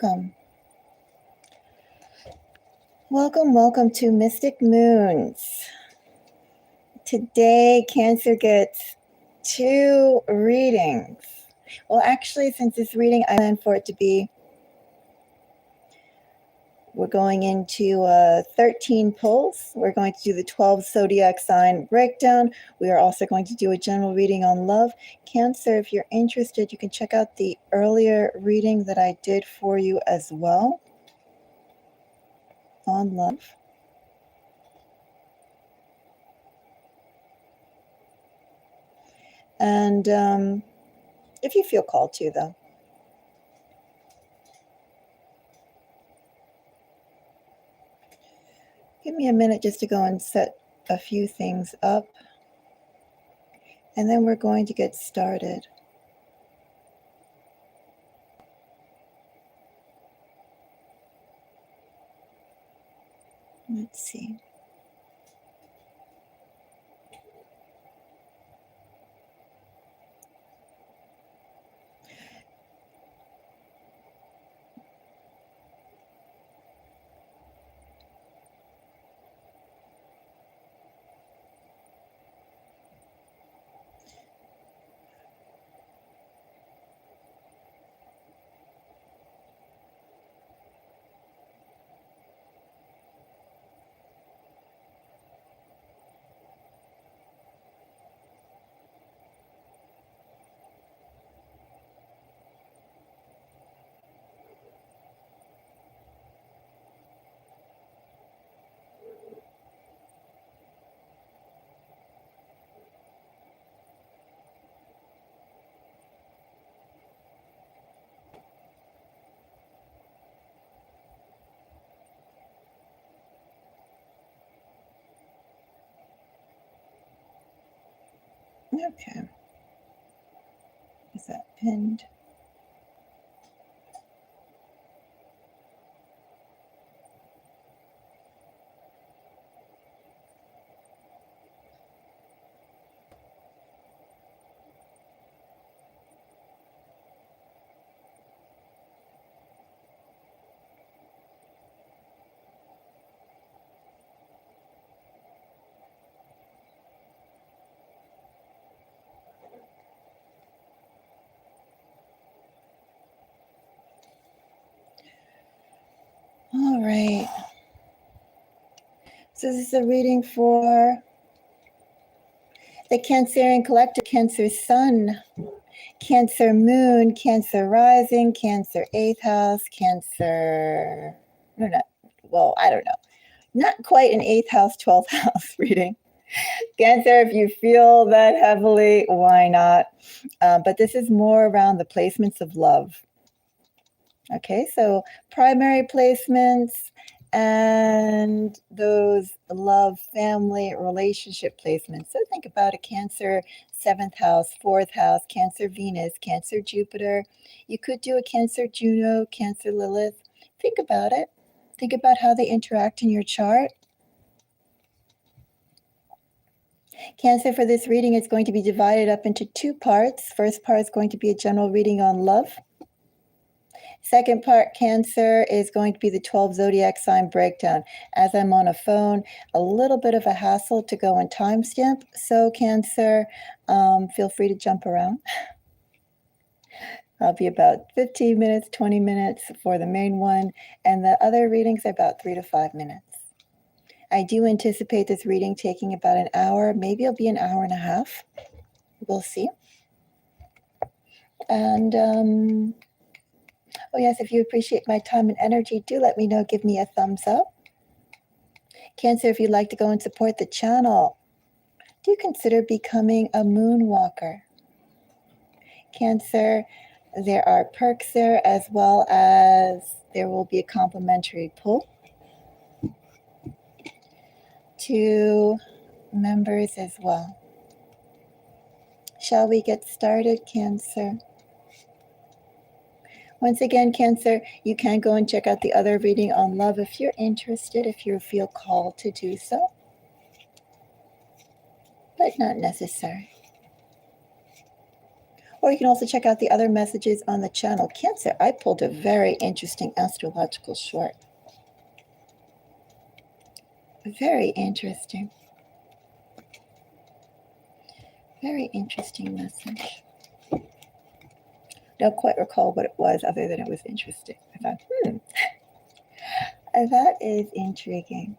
welcome. Welcome to Mystic Moons. Today, Cancer gets 2 readings. Well, actually, since this reading, I planned for it to be, we're going into 13 pulls. We're going to do the 12 zodiac sign breakdown. We are also going to do a general reading on love. Cancer, if you're interested, you can check out the earlier reading that I did for you as well on love. And if you feel called to, though. Give me a minute just to go and set a few things up. And then we're going to get started. Let's see. Okay. Is that pinned? All right. So this is a reading for the Cancerian collective, Cancer Sun, Cancer Moon, Cancer Rising, Cancer 8th House, Cancer, I don't know. Not quite an 8th house, 12th house reading. Cancer, if you feel that heavily, why not? But this is more around the placements of love. Okay, so primary placements and those love, family, relationship placements. So think about a Cancer 7th house, 4th house, Cancer Venus, Cancer Jupiter. You could do a Cancer Juno, Cancer Lilith. Think about it. Think about how they interact in your chart. Cancer, for this reading, is going to be divided up into 2 parts. First part is going to be a general reading on love. Second part, Cancer, is going to be the 12 zodiac sign breakdown. As I'm on a phone, a little bit of a hassle to go and timestamp. So Cancer, feel free to jump around. I'll be about 15 minutes, 20 minutes for the main one. And the other readings are about 3 to 5 minutes. I do anticipate this reading taking about an hour. Maybe it'll be an hour and a half. We'll see. And, oh yes, if you appreciate my time and energy, do let me know. Give me a thumbs up. Cancer, if you'd like to go and support the channel, do consider becoming a moonwalker. Cancer, there are perks there, as well as there will be a complimentary pull to members as well. Shall we get started, Cancer? Once again, Cancer, you can go and check out the other reading on love if you're interested, if you feel called to do so, but not necessary. Or you can also check out the other messages on the channel. Cancer, I pulled a very interesting astrological chart. Very interesting. Very interesting message. Don't quite recall what it was other than it was interesting. I thought, that is intriguing.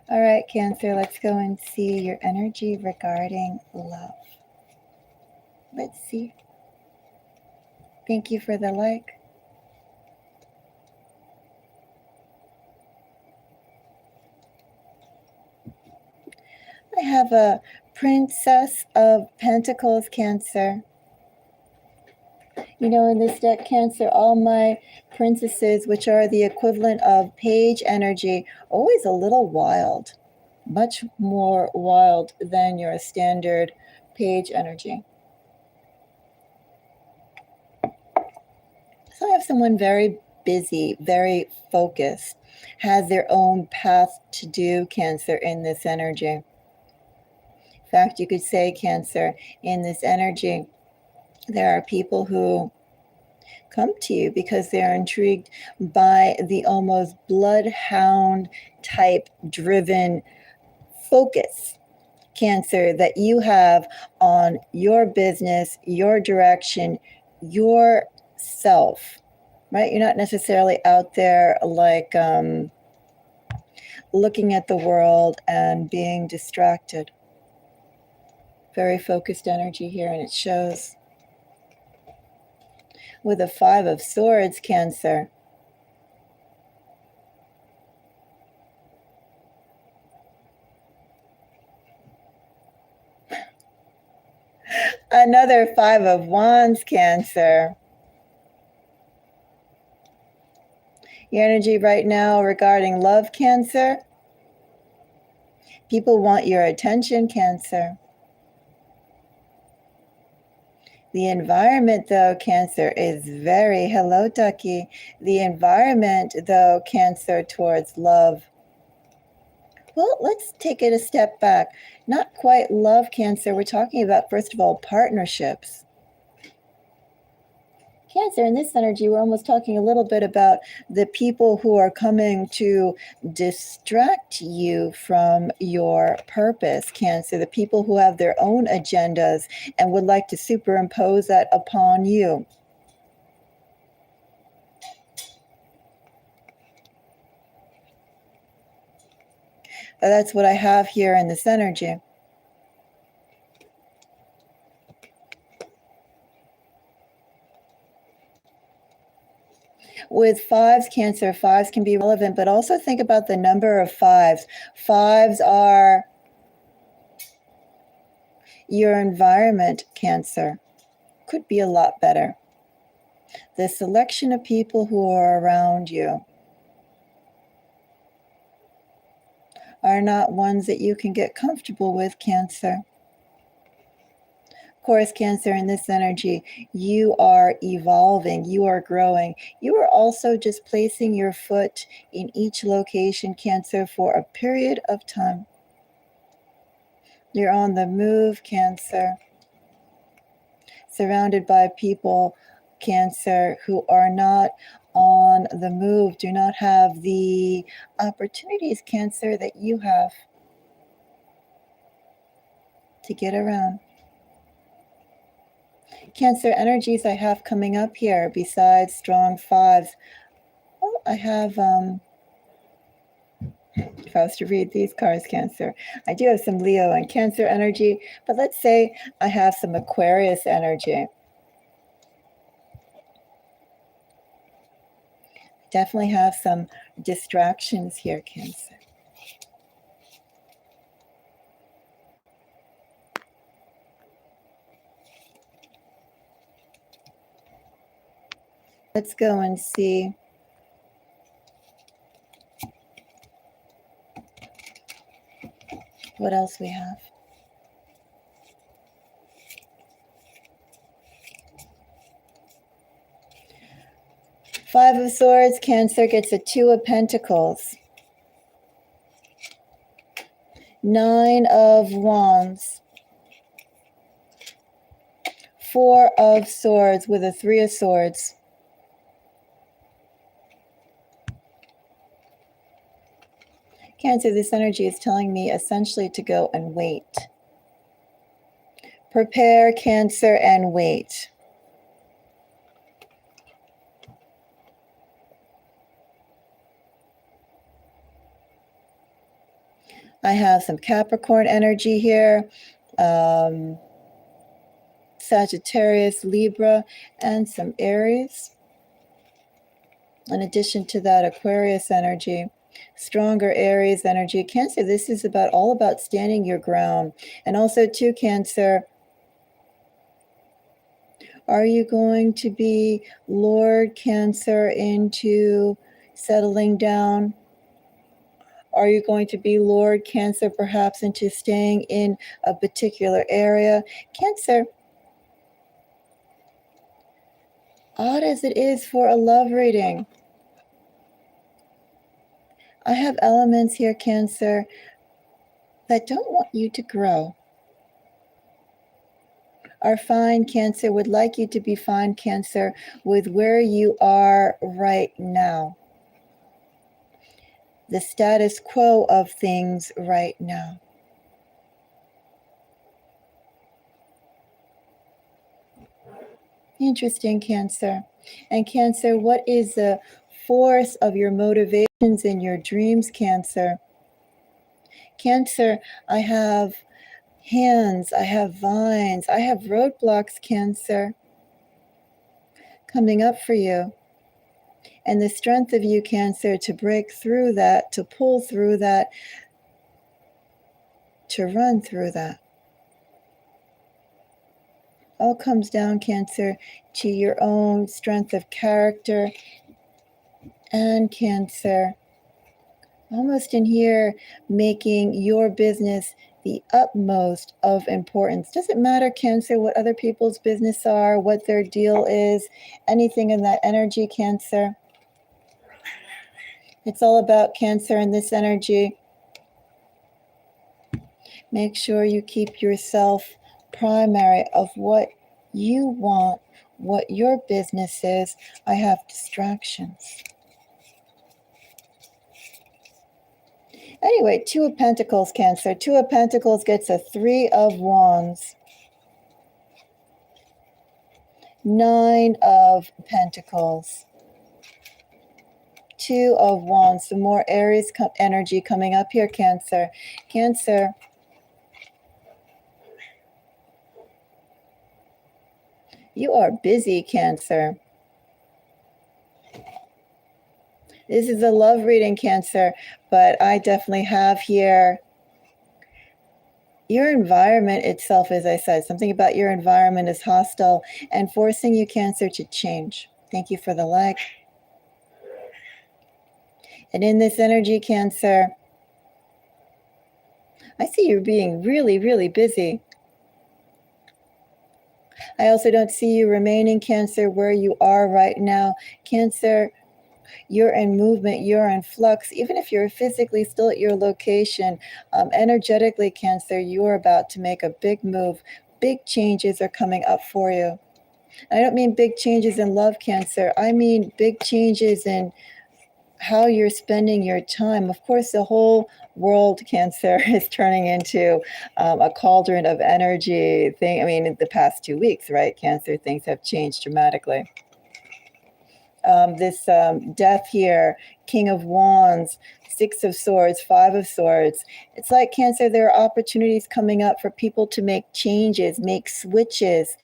All right, Cancer, let's go and see your energy regarding love. Let's see. Thank you for the like. I have a Princess of Pentacles, Cancer. You know, in this deck, Cancer, all my princesses, which are the equivalent of page energy, always a little wild. Much more wild than your standard page energy. So I have someone very busy, very focused, has their own path to do, Cancer, in this energy. In fact, you could say, Cancer, in this energy, there are people who come to you because they're intrigued by the almost bloodhound type driven focus, Cancer, that you have on your business, your direction, yourself, right? You're not necessarily out there like looking at the world and being distracted. Very focused energy here, and it shows. With a 5 of Swords, Cancer. Another 5 of Wands, Cancer. Your energy right now regarding love, Cancer. People want your attention, Cancer. The environment, though, Cancer, is very, hello, Ducky. The environment, though, Cancer, towards love. Well, let's take it a step back. Not quite love, Cancer. We're talking about, first of all, partnerships. Cancer, in this energy, we're almost talking a little bit about the people who are coming to distract you from your purpose, Cancer, the people who have their own agendas and would like to superimpose that upon you. That's what I have here in this energy. With 5s, Cancer, 5s can be relevant, but also think about the number of 5s. 5s are your environment, Cancer. Could be a lot better. The selection of people who are around you are not ones that you can get comfortable with, Cancer. Of course, Cancer, in this energy, you are evolving, you are growing. You are also just placing your foot in each location, Cancer, for a period of time. You're on the move, Cancer, surrounded by people, Cancer, who are not on the move, do not have the opportunities, Cancer, that you have to get around. Cancer energies I have coming up here besides strong 5s. Well, I have, if I was to read these cards, Cancer, I do have some Leo and Cancer energy, but let's say I have some Aquarius energy. Definitely have some distractions here, Cancer. Let's go and see what else we have. Five of Swords, Cancer gets a 2 of Pentacles. 9 of Wands. Four of Swords with a Three of Swords. Cancer, this energy is telling me essentially to go and wait. Prepare, Cancer, and wait. I have some Capricorn energy here, Sagittarius, Libra, and some Aries. In addition to that, Aquarius energy, stronger Aries energy. Cancer, this is all about standing your ground. And also too, Cancer, are you going to be lured, Cancer, into settling down? Are you going to be lured, Cancer, perhaps into staying in a particular area? Cancer, odd as it is for a love reading, I have elements here, Cancer, that don't want you to grow. Are fine, Cancer, would like you to be fine, Cancer, with where you are right now. The status quo of things right now. Interesting, Cancer. And Cancer, what is the force of your motivations in your dreams, Cancer? Cancer, I have hands, I have vines, I have roadblocks, Cancer, coming up for you. And the strength of you, Cancer, to break through that, to pull through that, to run through that. All comes down, Cancer, to your own strength of character. And Cancer, almost in here, making your business the utmost of importance. Doesn't matter, Cancer, what other people's business are, what their deal is, anything in that energy, Cancer. It's all about, Cancer, in this energy. Make sure you keep yourself primary of what you want, what your business is. I have distractions. Anyway, Two of Pentacles, Cancer. Two of Pentacles gets a Three of Wands. Nine of Pentacles. Two of Wands. Some more Aries energy coming up here, Cancer. Cancer, you are busy, Cancer. This is a love reading, Cancer, but I definitely have here your environment itself, as I said. Something about your environment is hostile and forcing you, Cancer, to change. Thank you for the like. And in this energy, Cancer, I see you being really, really busy. I also don't see you remaining, Cancer, where you are right now. Cancer, you're in movement, you're in flux. Even if you're physically still at your location, energetically, Cancer, you're about to make a big move. Big changes are coming up for you. I don't mean big changes in love, Cancer. I mean big changes in how you're spending your time. Of course, the whole world, Cancer, is turning into a cauldron of energy thing. I mean, in the past 2 weeks, right, Cancer, things have changed dramatically. This death here, King of Wands, Six of Swords, Five of Swords. It's like, Cancer, there are opportunities coming up for people to make changes, make switches.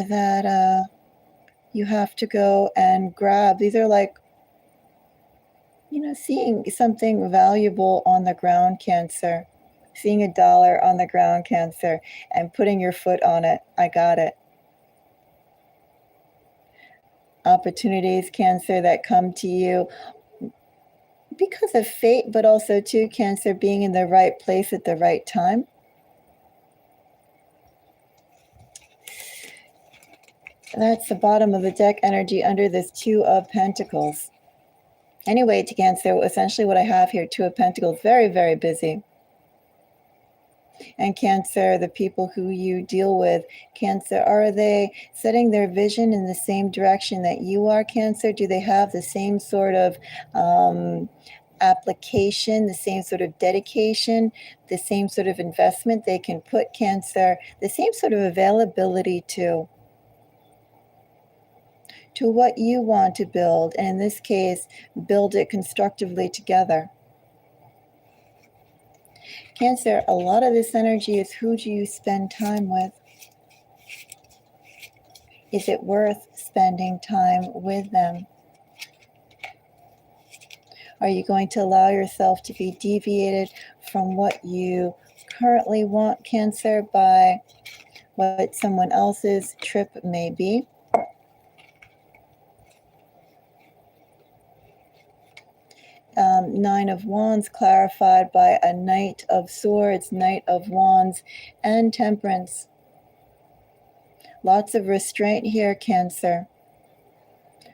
That you have to go and grab. These are like, seeing something valuable on the ground, Cancer. Seeing $1 on the ground, Cancer, and putting your foot on it. I got it. Opportunities, Cancer, that come to you because of fate, but also too, Cancer, being in the right place at the right time. That's the bottom of the deck energy under this Two of Pentacles. Anyway, to Cancer, essentially what I have here, Two of Pentacles, very, very busy. And Cancer, the people who you deal with, Cancer, are they setting their vision in the same direction that you are, Cancer? Do they have the same sort of application, the same sort of dedication, the same sort of investment they can put, Cancer, the same sort of availability to what you want to build, and in this case, build it constructively together. Cancer, a lot of this energy is who do you spend time with? Is it worth spending time with them? Are you going to allow yourself to be deviated from what you currently want, Cancer, by what someone else's trip may be? Nine of Wands clarified by a Knight of Swords, Knight of Wands, and Temperance. Lots of restraint here, Cancer.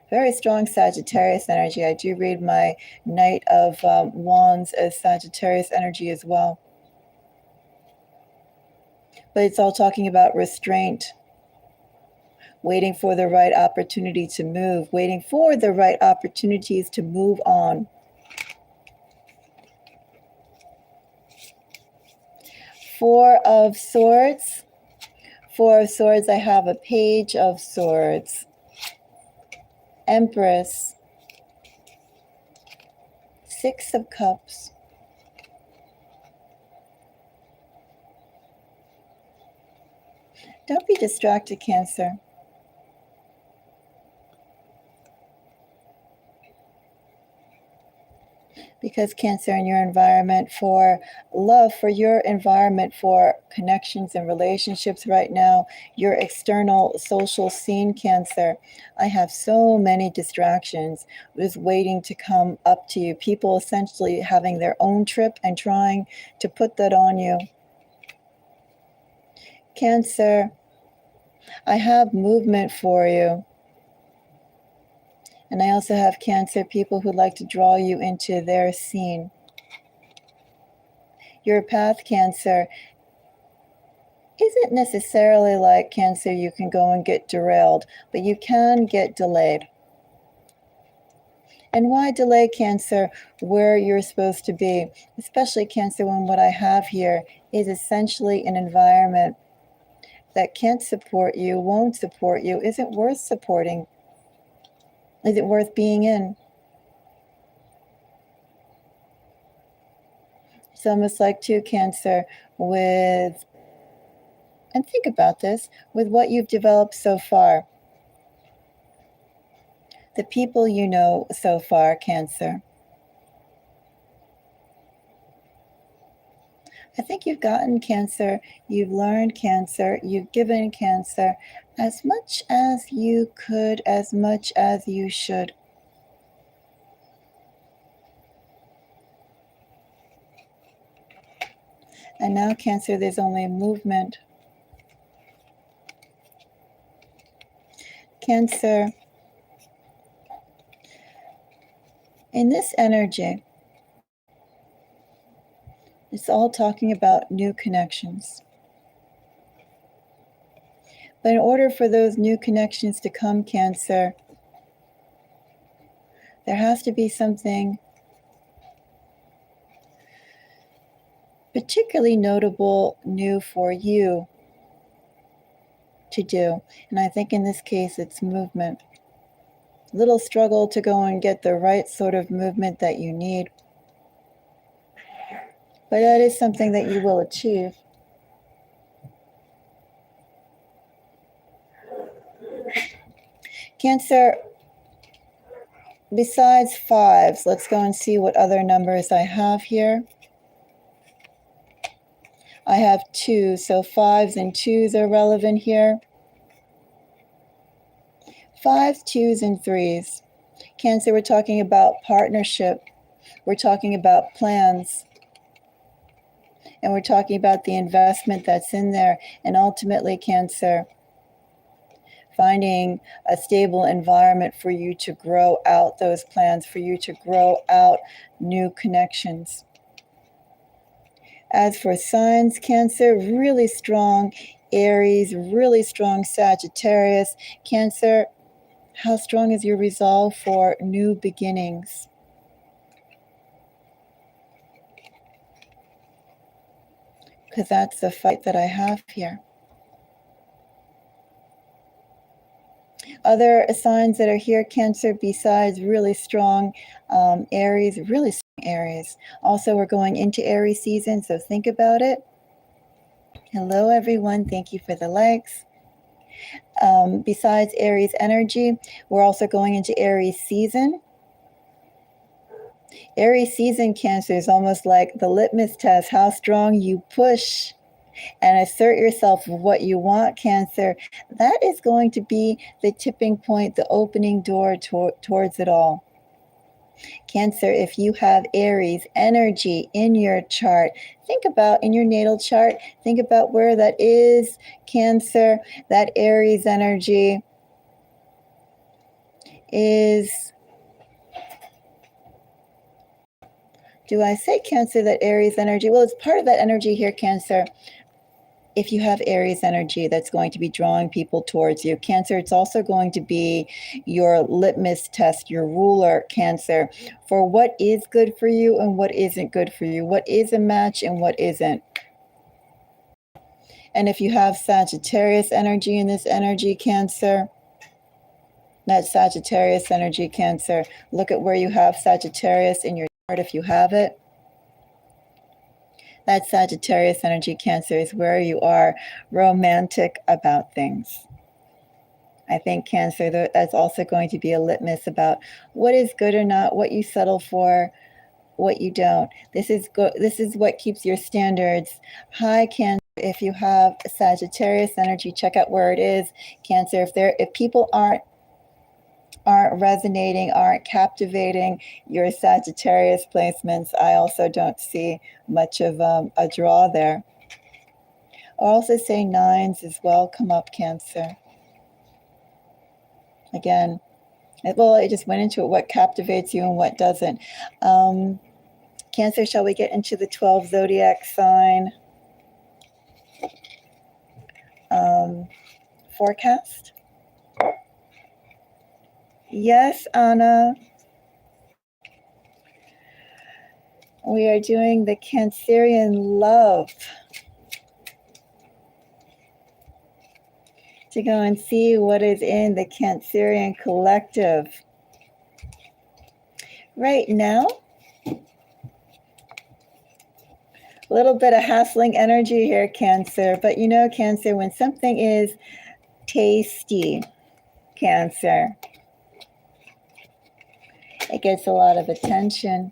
Very strong Sagittarius energy. I do read my Knight of Wands as Sagittarius energy as well. But it's all talking about restraint. Waiting for the right opportunity to move. Waiting for the right opportunities to move on. Four of Swords. Four of Swords, I have a Page of Swords. Empress. Six of Cups. Don't be distracted, Cancer. Because Cancer, in your environment for love, for your environment for connections and relationships right now, your external social scene, Cancer, I have so many distractions just waiting to come up to you. People essentially having their own trip and trying to put that on you. Cancer, I have movement for you. And I also have Cancer, people who like to draw you into their scene. Your path, Cancer, isn't necessarily like, Cancer, you can go and get derailed, but you can get delayed. And why delay, Cancer, where you're supposed to be? Especially, Cancer, when what I have here is essentially an environment that can't support you, won't support you, isn't worth supporting. Is it worth being in? It's almost like, too, Cancer, with, and think about this, with what you've developed so far. The people you know so far, Cancer. I think you've gotten, Cancer, you've learned, Cancer, you've given, Cancer, as much as you could, as much as you should. And now, Cancer, there's only movement. Cancer, in this energy, it's all talking about new connections. But in order for those new connections to come, Cancer, there has to be something particularly notable, new for you to do. And I think in this case, it's movement. Little struggle to go and get the right sort of movement that you need. But that is something that you will achieve. Cancer, besides fives, let's go and see what other numbers I have here. I have 2, so 5s and 2s are relevant here. 5s, 2s, and 3s. Cancer, we're talking about partnership. We're talking about plans. And we're talking about the investment that's in there. And ultimately, Cancer, finding a stable environment for you to grow out those plans, for you to grow out new connections. As for signs, Cancer, really strong. Aries, really strong. Sagittarius. Cancer, how strong is your resolve for new beginnings? Because that's the fight that I have here. Other signs that are here, Cancer, besides really strong Aries, really strong Aries. Also, we're going into Aries season, so think about it. Hello, everyone. Thank you for the likes. Besides Aries energy, we're also going into Aries season. Aries season, Cancer, is almost like the litmus test, how strong you push and assert yourself of what you want, Cancer. That is going to be the tipping point, the opening door towards it all. Cancer, if you have Aries energy in your chart, think about in your natal chart, think about where that is, Cancer. That Aries energy is, do I say, Cancer, that Aries energy? Well, it's part of that energy here, Cancer. If you have Aries energy, that's going to be drawing people towards you. Cancer, it's also going to be your litmus test, your ruler, Cancer, for what is good for you and what isn't good for you, what is a match and what isn't. And if you have Sagittarius energy in this energy, Cancer, that Sagittarius energy, Cancer, look at where you have Sagittarius in your chart if you have it. That Sagittarius energy, Cancer, is where you are romantic about things. I think, Cancer, that's also going to be a litmus about what is good or not, what you settle for, what you don't. This is what keeps your standards high, Cancer. If you have Sagittarius energy, check out where it is, Cancer. If people aren't resonating, aren't captivating your Sagittarius placements, I also don't see much of a draw there. I'll also say nines as well come up, Cancer. Again, I just went into it, what captivates you and what doesn't. Cancer, shall we get into the 12 zodiac sign forecast? Yes, Anna. We are doing the Cancerian love. To go and see what is in the Cancerian collective. Right now, a little bit of hassling energy here, Cancer. But you know, Cancer, when something is tasty, Cancer, it gets a lot of attention.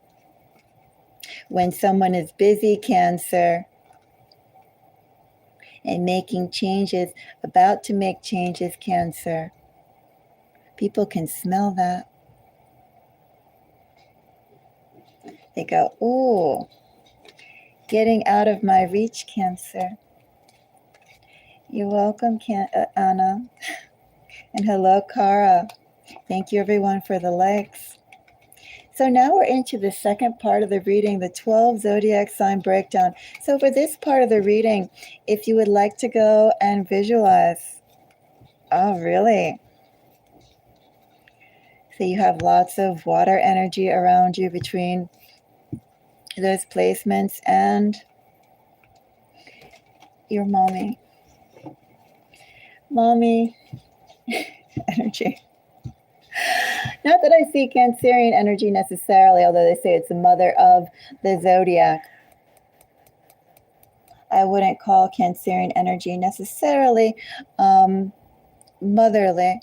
When someone is busy, Cancer, and making changes, about to make changes, Cancer, people can smell that. They go, ooh, getting out of my reach, Cancer. You're welcome, Anna. And hello, Cara. Thank you, everyone, for the likes. So now we're into the second part of the reading, the 12 zodiac sign breakdown. So for this part of the reading, if you would like to go and visualize, oh, really? So you have lots of water energy around you between those placements and your mommy energy. Not that I see Cancerian energy necessarily, although they say it's the mother of the zodiac. I wouldn't call Cancerian energy necessarily motherly.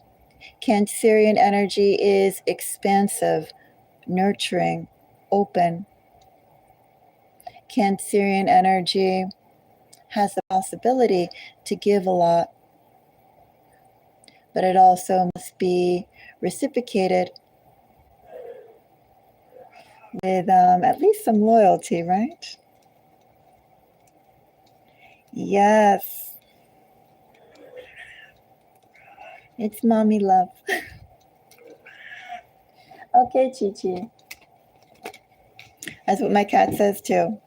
Cancerian energy is expansive, nurturing, open. Cancerian energy has the possibility to give a lot, but it also must be reciprocated with at least some loyalty, right? Yes. It's mommy love. Okay, Chi-Chi. That's what my cat says too.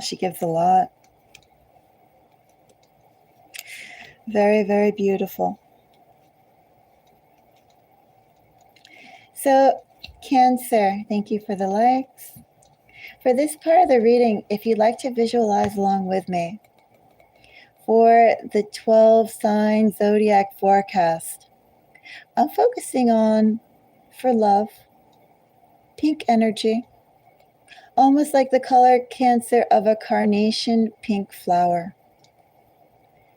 she gives a lot. Very, very beautiful. So, Cancer, thank you for the likes. For this part of the reading, if you'd like to visualize along with me, for the 12 sign zodiac forecast, I'm focusing on, for love, pink energy, almost like the color Cancer of a carnation pink flower.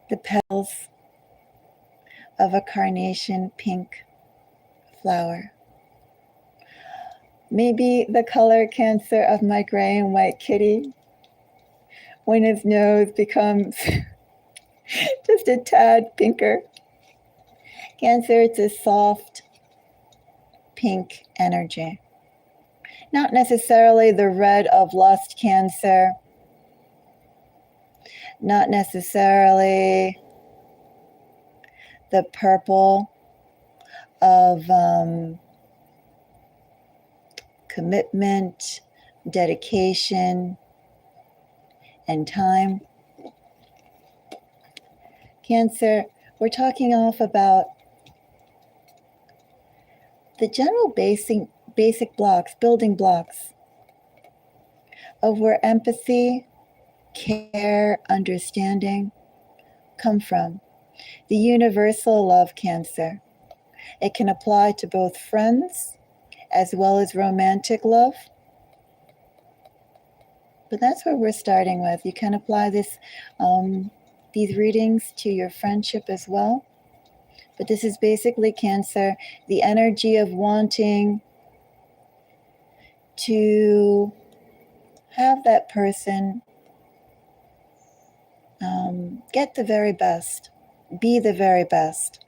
The petals of a carnation pink flower. Maybe the color Cancer of my gray and white kitty when his nose becomes just a tad pinker. Cancer, it's a soft pink energy. Not necessarily the red of lust, Cancer. Not necessarily the purple of commitment, dedication, and time. Cancer, we're talking off about the general basic blocks, building blocks of where empathy, care, understanding come from. The universal love, Cancer. It can apply to both friends as well as romantic love. But that's where we're starting with. You can apply this, these readings to your friendship as well. But this is basically, Cancer, the energy of wanting to have that person get the very best, be the very best.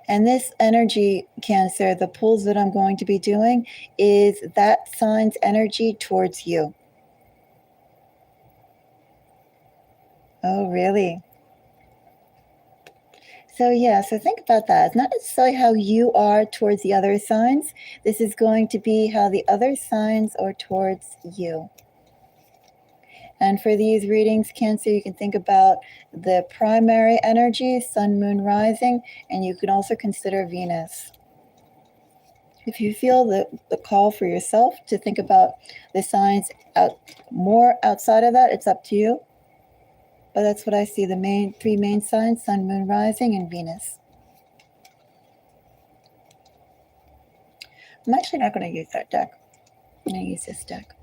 And this energy, Cancer, the pulls that I'm going to be doing is that sign's energy towards you. Oh, really? So yeah, so think about that. It's not necessarily how you are towards the other signs. This is going to be how the other signs are towards you. And for these readings, Cancer, you can think about the primary energy, sun, moon, rising, and you can also consider Venus. If you feel the call for yourself to think about the signs more outside of that, it's up to you. But that's what I see, the three main signs, sun, moon, rising, and Venus. I'm actually not going to use that deck. I'm going to use this deck.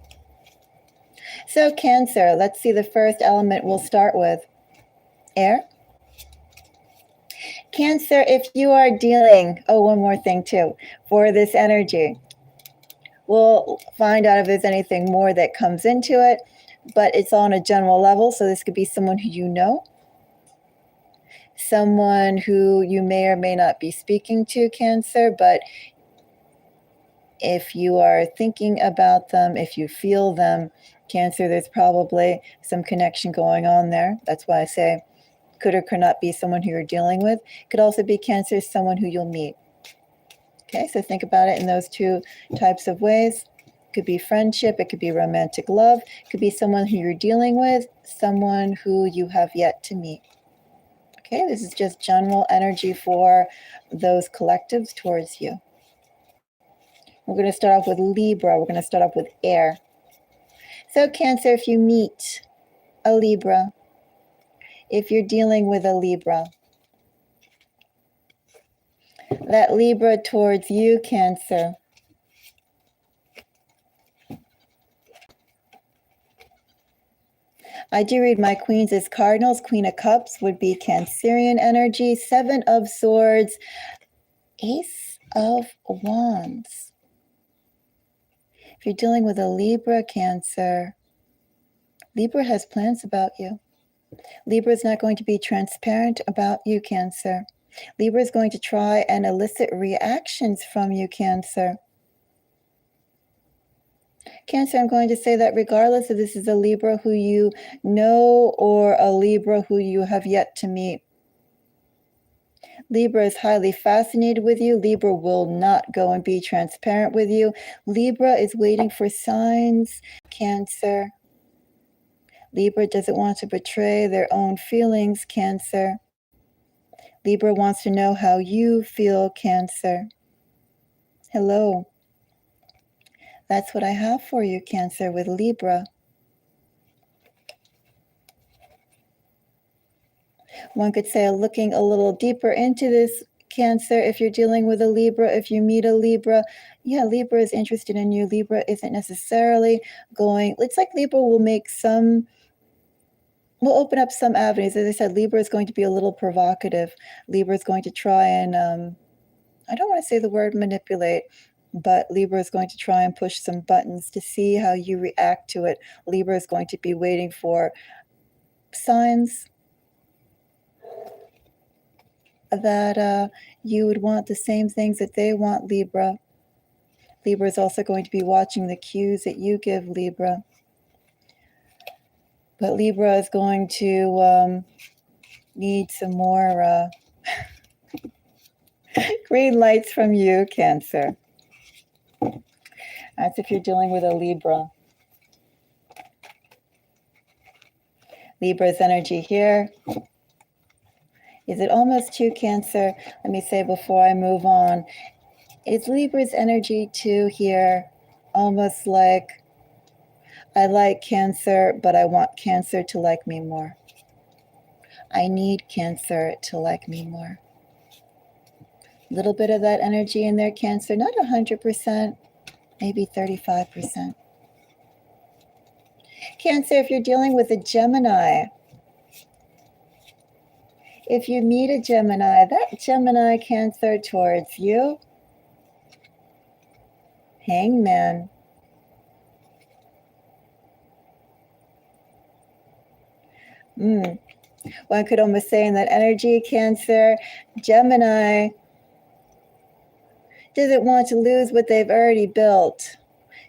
So Cancer, let's see the first element we'll start with. Air. Cancer, if you are dealing, one more thing too, for this energy. We'll find out if there's anything more that comes into it, but it's on a general level. So this could be someone who you know, someone who you may or may not be speaking to, Cancer, but if you are thinking about them, if you feel them, Cancer, there's probably some connection going on there. That's why I say could or could not be someone who you're dealing with. Could also be, Cancer, someone who you'll meet. Okay, so think about it in those two types of ways. It could be friendship, it could be romantic love, it could be someone who you're dealing with, someone who you have yet to meet. Okay, this is just general energy for those collectives towards you. We're going to start off with Libra. We're going to start off with air. So Cancer, if you meet a Libra, if you're dealing with a Libra, that Libra towards you, Cancer, I do read my queens as cardinals. Queen of Cups would be Cancerian energy. Seven of Swords, Ace of Wands. If you're dealing with a Libra, Cancer, Libra has plans about you. Libra is not going to be transparent about you, Cancer. Libra is going to try and elicit reactions from you, Cancer. Cancer, I'm going to say that regardless if this is a Libra who you know or a Libra who you have yet to meet, Libra is highly fascinated with you. Libra will not go and be transparent with you. Libra is waiting for signs, Cancer, Libra doesn't want to betray their own feelings, Cancer. Libra wants to know how you feel, Cancer. Hello. That's what I have for you, Cancer, with Libra. One could say looking a little deeper into this, Cancer, if you're dealing with a Libra, if you meet a Libra, yeah, Libra is interested in you. Libra isn't necessarily going, it's like Libra will open up some avenues. As I said, Libra is going to be a little provocative. Libra is going to try and, I don't want to say the word manipulate, but Libra is going to try and push some buttons to see how you react to it. Libra is going to be waiting for signs that you would want the same things that they want, Libra. Libra is also going to be watching the cues that you give, Libra. But Libra is going to need some more green lights from you, Cancer. That's if you're dealing with a Libra. Libra's energy here. Is it almost too, Cancer? Let me say before I move on. Is Libra's energy too here almost like, I like Cancer, but I want Cancer to like me more. I need Cancer to like me more. A little bit of that energy in there, Cancer. Not 100%, maybe 35%. Cancer, if you're dealing with a Gemini, if you meet a Gemini, that Gemini, Cancer, towards you, Hangman. One could almost say in that energy, Cancer, Gemini doesn't want to lose what they've already built.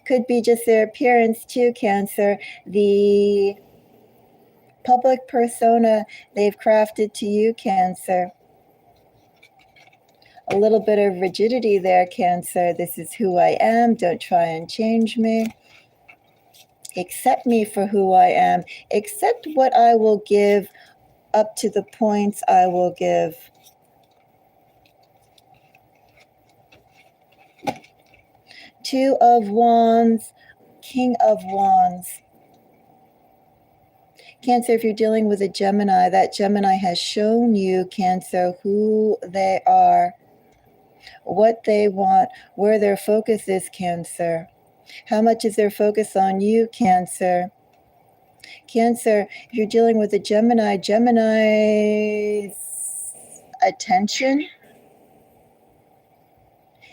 Could be just their appearance too, Cancer. The public persona they've crafted to you, Cancer. A little bit of rigidity there, Cancer. This is who I am. Don't try and change me. Accept me for who I am. Accept what I will give up to the points I will give. Two of Wands, King of Wands. Cancer, if you're dealing with a Gemini, that Gemini has shown you, Cancer, who they are, what they want, where their focus is, Cancer. How much is their focus on you, Cancer? Cancer, if you're dealing with a Gemini, Gemini's attention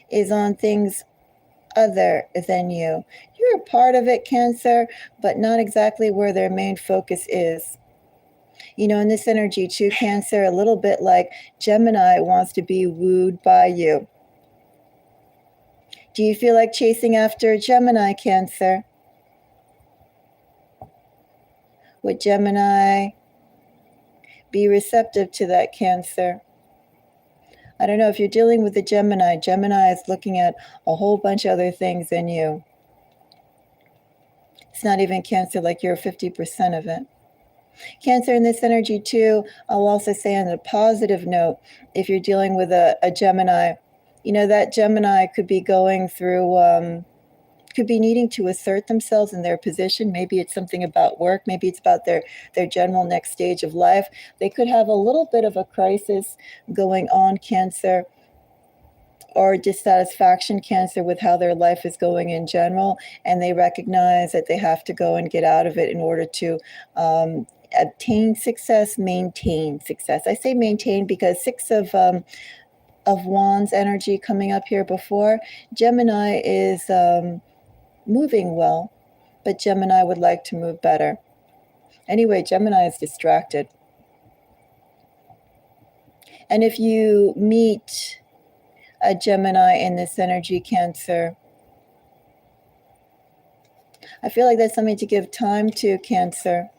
is on things other than you. You're a part of it, Cancer, but not exactly where their main focus is. You know, in this energy too, Cancer, a little bit like Gemini wants to be wooed by you. Do you feel like chasing after Gemini, Cancer? Would Gemini be receptive to that, Cancer? I don't know, if you're dealing with the Gemini, Gemini is looking at a whole bunch of other things than you. It's not even, Cancer, like you're 50% of it. Cancer, in this energy too, I'll also say on a positive note, if you're dealing with a Gemini, you know, that Gemini could be going through, could be needing to assert themselves in their position. Maybe it's something about work. Maybe it's about their general next stage of life. They could have a little bit of a crisis going on, Cancer, or dissatisfaction, Cancer, with how their life is going in general. And they recognize that they have to go and get out of it in order to obtain success, maintain success. I say maintain because Six of Wands energy coming up here before. Gemini is moving well, but Gemini would like to move better. Anyway, Gemini is distracted. And if you meet a Gemini in this energy, Cancer, I feel like that's something to give time to, Cancer.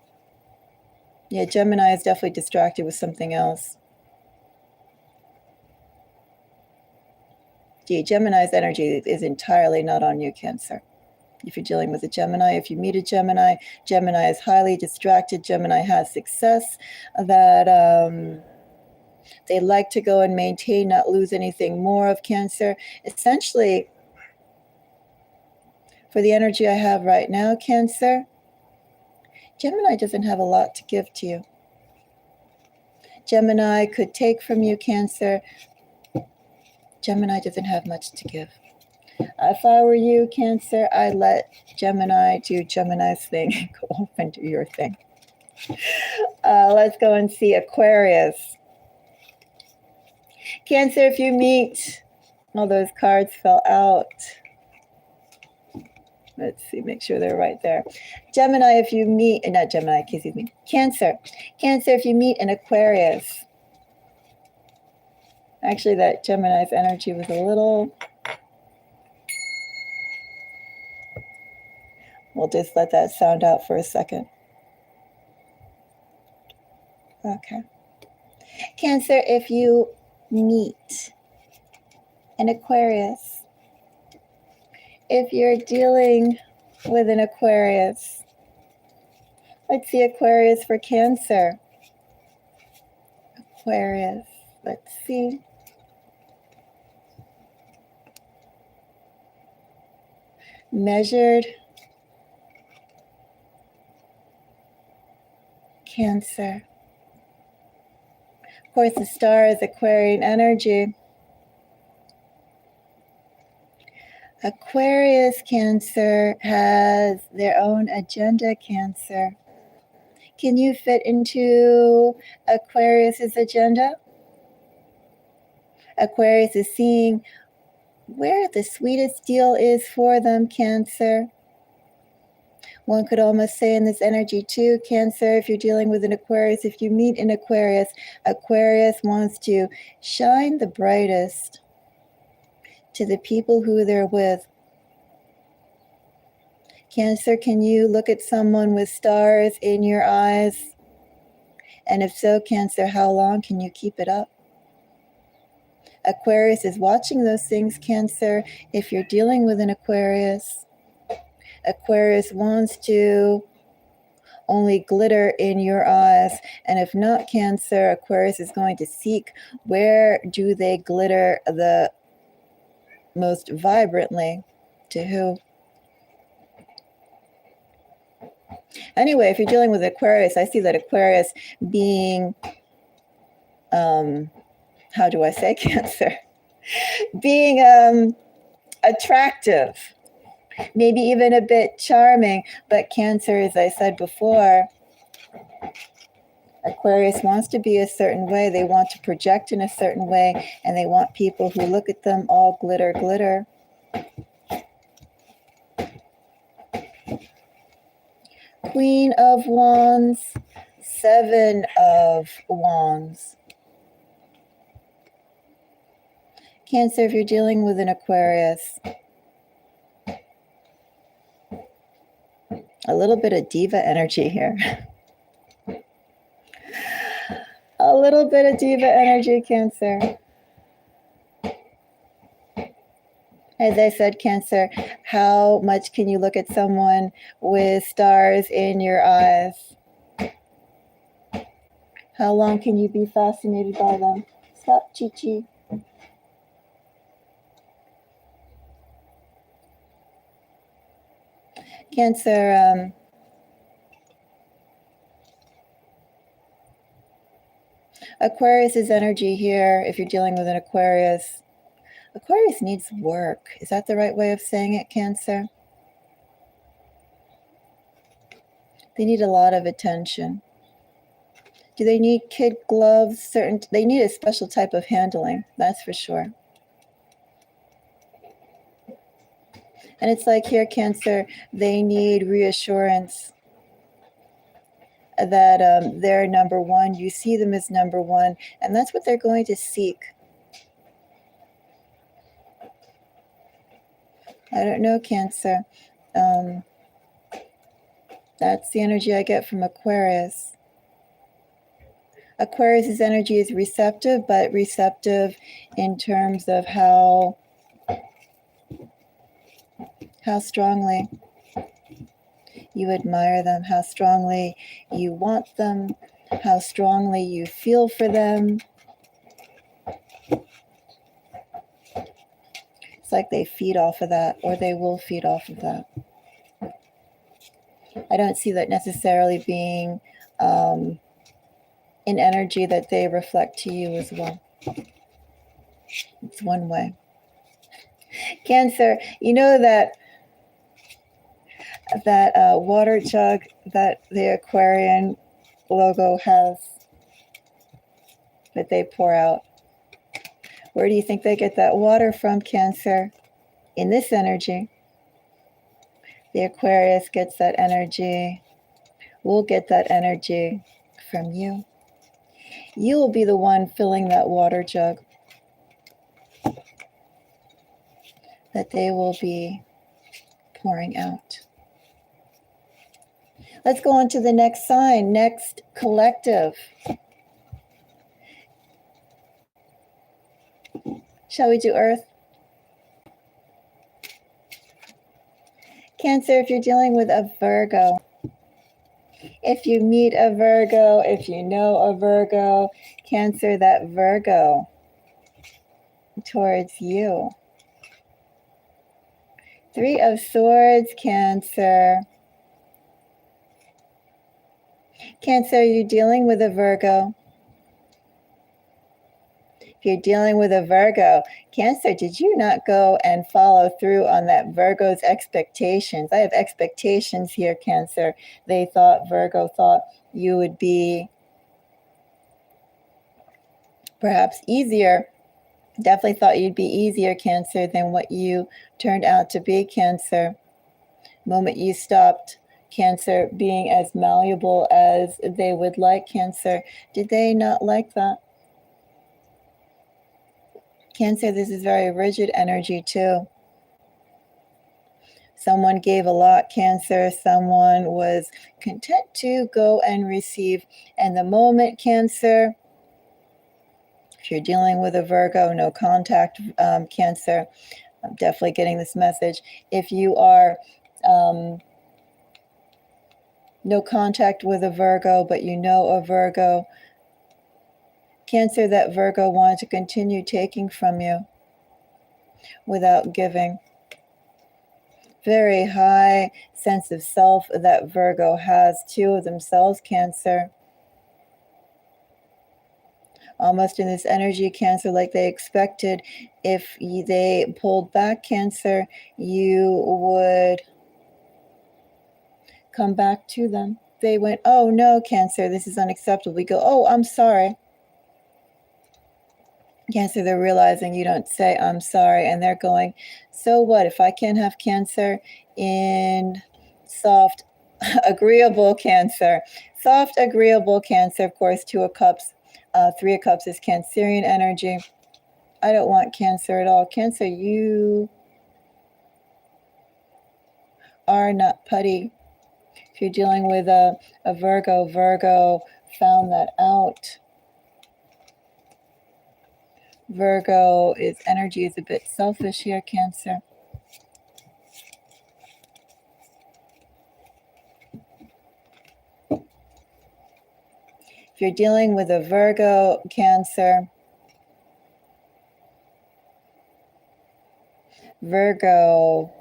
Yeah, Gemini is definitely distracted with something else. Yeah, Gemini's energy is entirely not on you, Cancer. If you're dealing with a Gemini, if you meet a Gemini, Gemini is highly distracted. Gemini has success that they like to go and maintain, not lose anything more of Cancer. Essentially, for the energy I have right now, Cancer, Gemini doesn't have a lot to give to you. Gemini could take from you, Cancer. Gemini doesn't have much to give. If I were you, Cancer, I'd let Gemini do Gemini's thing and go off and do your thing. Let's go and see Aquarius. Cancer, if you meet, all those cards fell out. Let's see, make sure they're right there. Gemini, if you meet, not Gemini, excuse me, Cancer. Cancer, if you meet an Aquarius. Actually, that Gemini's energy was a little... We'll just let that sound out for a second. Okay. Cancer, if you meet an Aquarius, if you're dealing with an Aquarius, let's see Aquarius for Cancer. Aquarius, let's see. Measured. Cancer. Of course, the star is Aquarian energy. Aquarius, Cancer, has their own agenda, Cancer. Can you fit into Aquarius's agenda? Aquarius is seeing where the sweetest deal is for them, Cancer. One could almost say in this energy too, Cancer, if you're dealing with an Aquarius, if you meet an Aquarius, Aquarius wants to shine the brightest to the people who they're with. Cancer, can you look at someone with stars in your eyes? And if so, Cancer, how long can you keep it up? Aquarius is watching those things, Cancer. If you're dealing with an Aquarius, Aquarius wants to only glitter in your eyes. And if not, Cancer, Aquarius is going to seek where do they glitter the most vibrantly, to who. Anyway, if you're dealing with Aquarius, I see that Aquarius being, how do I say, Cancer? Being attractive. Maybe even a bit charming, but Cancer, as I said before, Aquarius wants to be a certain way. They want to project in a certain way, and they want people who look at them all glitter, glitter. Queen of Wands, Seven of Wands. Cancer, if you're dealing with an Aquarius, a little bit of diva energy here. A little bit of diva energy, Cancer. As I said, Cancer, how much can you look at someone with stars in your eyes? How long can you be fascinated by them? Stop, Chi-Chi. Cancer, Aquarius's energy here, if you're dealing with an Aquarius, Aquarius needs work. Is that the right way of saying it, Cancer? They need a lot of attention. Do they need kid gloves? They need a special type of handling, that's for sure. And it's like here, Cancer, they need reassurance that they're number one. You see them as number one, and that's what they're going to seek. I don't know, Cancer. That's the energy I get from Aquarius. Aquarius's energy is receptive, but receptive in terms of how strongly. you admire them, how strongly you want them, how strongly you feel for them. It's like they feed off of that, or they will feed off of that. I don't see that necessarily being an energy that they reflect to you as well. It's one way. Cancer, you know that water jug that the Aquarian logo has, that they pour out? Where do you think they get that water from, Cancer? In this energy. The Aquarius gets that energy. We'll get that energy from you. You will be the one filling that water jug that they will be pouring out. Let's go on to the next sign, next collective. Shall we do Earth? Cancer, if you're dealing with a Virgo, if you meet a Virgo, if you know a Virgo, Cancer, that Virgo towards you. 3 of Swords, Cancer. Cancer, you're dealing with a Virgo. If you're dealing with a Virgo, Cancer, did you not go and follow through on that Virgo's expectations? I have expectations here, Cancer. Virgo thought you would be perhaps easier. Definitely thought you'd be easier, Cancer, than what you turned out to be, Cancer. The moment you stopped, Cancer, being as malleable as they would like, Cancer, did they not like that? Cancer, this is very rigid energy too. Someone gave a lot, Cancer. Someone was content to go and receive. And the moment, Cancer, if you're dealing with a Virgo, no contact, Cancer, I'm definitely getting this message. If you are no contact with a Virgo, but you know a Virgo, Cancer, that Virgo wanted to continue taking from you without giving. Very high sense of self that Virgo has too of themselves, Cancer. Almost in this energy, Cancer, like they expected, if they pulled back, Cancer, you would come back to them. They went, oh no, Cancer, this is unacceptable. We go, oh, I'm sorry. Cancer, they're realizing you don't say I'm sorry, and they're going, so what if I can't have Cancer in soft, agreeable Cancer? Soft, agreeable Cancer, of course, 2 of Cups, 3 of Cups is Cancerian energy. I don't want Cancer at all. Cancer, you are not putty. If you're dealing with a Virgo, Virgo found that out. Virgo's energy is a bit selfish here, Cancer. If you're dealing with a Virgo, Cancer, Virgo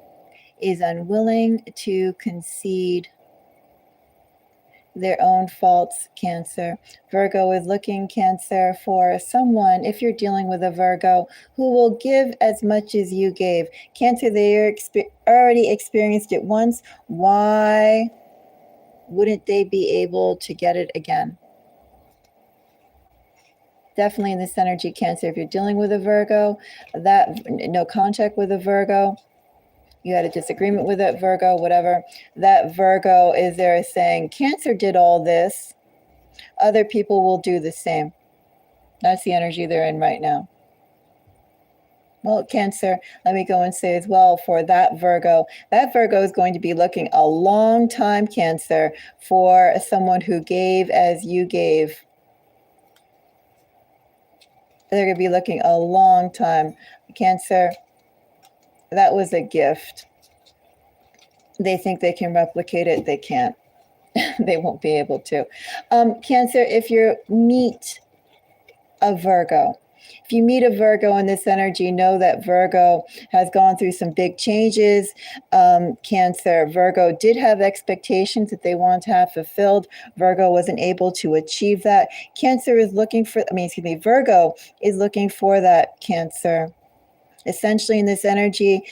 is unwilling to concede their own faults, Cancer. Virgo is looking, Cancer, for someone, if you're dealing with a Virgo, who will give as much as you gave. Cancer, they already experienced it once. Why wouldn't they be able to get it again? Definitely in this energy, Cancer, if you're dealing with a Virgo, that no contact with a Virgo, you had a disagreement with that Virgo, whatever, that Virgo is there saying, Cancer did all this, other people will do the same. That's the energy they're in right now. Well, Cancer, let me go and say as well, for that Virgo is going to be looking a long time, Cancer, for someone who gave as you gave. They're going to be looking a long time. Cancer, that was a gift. They think they can replicate it. They can't. They won't be able to. Cancer, if you meet a Virgo, if you meet a Virgo in this energy, know that Virgo has gone through some big changes. Cancer, Virgo did have expectations that they want to have fulfilled. Virgo wasn't able to achieve that. Cancer is looking for, Virgo is looking for that, Cancer. Essentially in this energy,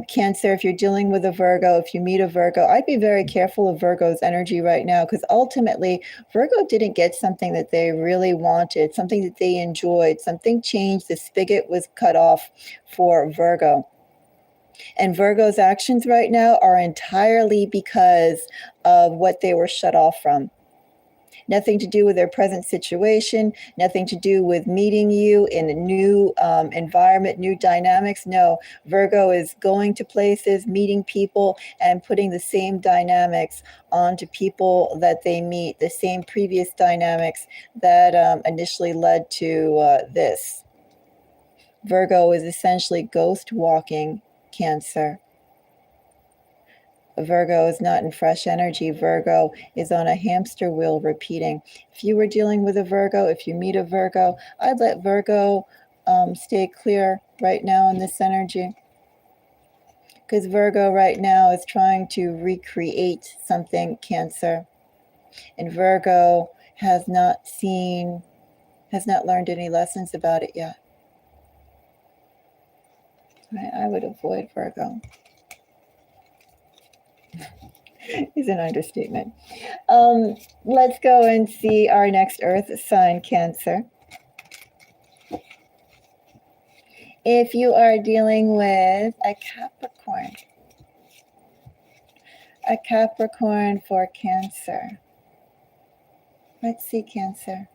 Cancer, if you're dealing with a Virgo, if you meet a Virgo, I'd be very careful of Virgo's energy right now, because ultimately Virgo didn't get something that they really wanted, something that they enjoyed, something changed, the spigot was cut off for Virgo. And Virgo's actions right now are entirely because of what they were shut off from. Nothing to do with their present situation, nothing to do with meeting you in a new environment, new dynamics. No, Virgo is going to places, meeting people, and putting the same dynamics onto people that they meet, the same previous dynamics that initially led to this. Virgo is essentially ghost walking Cancer. Virgo is not in fresh energy. Virgo is on a hamster wheel repeating. If you were dealing with a Virgo, if you meet a Virgo, I'd let Virgo stay clear right now in this energy. Because Virgo right now is trying to recreate something, Cancer. And Virgo has not learned any lessons about it yet. I would avoid Virgo. Is an understatement. Let's go and see our next Earth sign, Cancer. If you are dealing with a Capricorn for Cancer. Let's see, Cancer.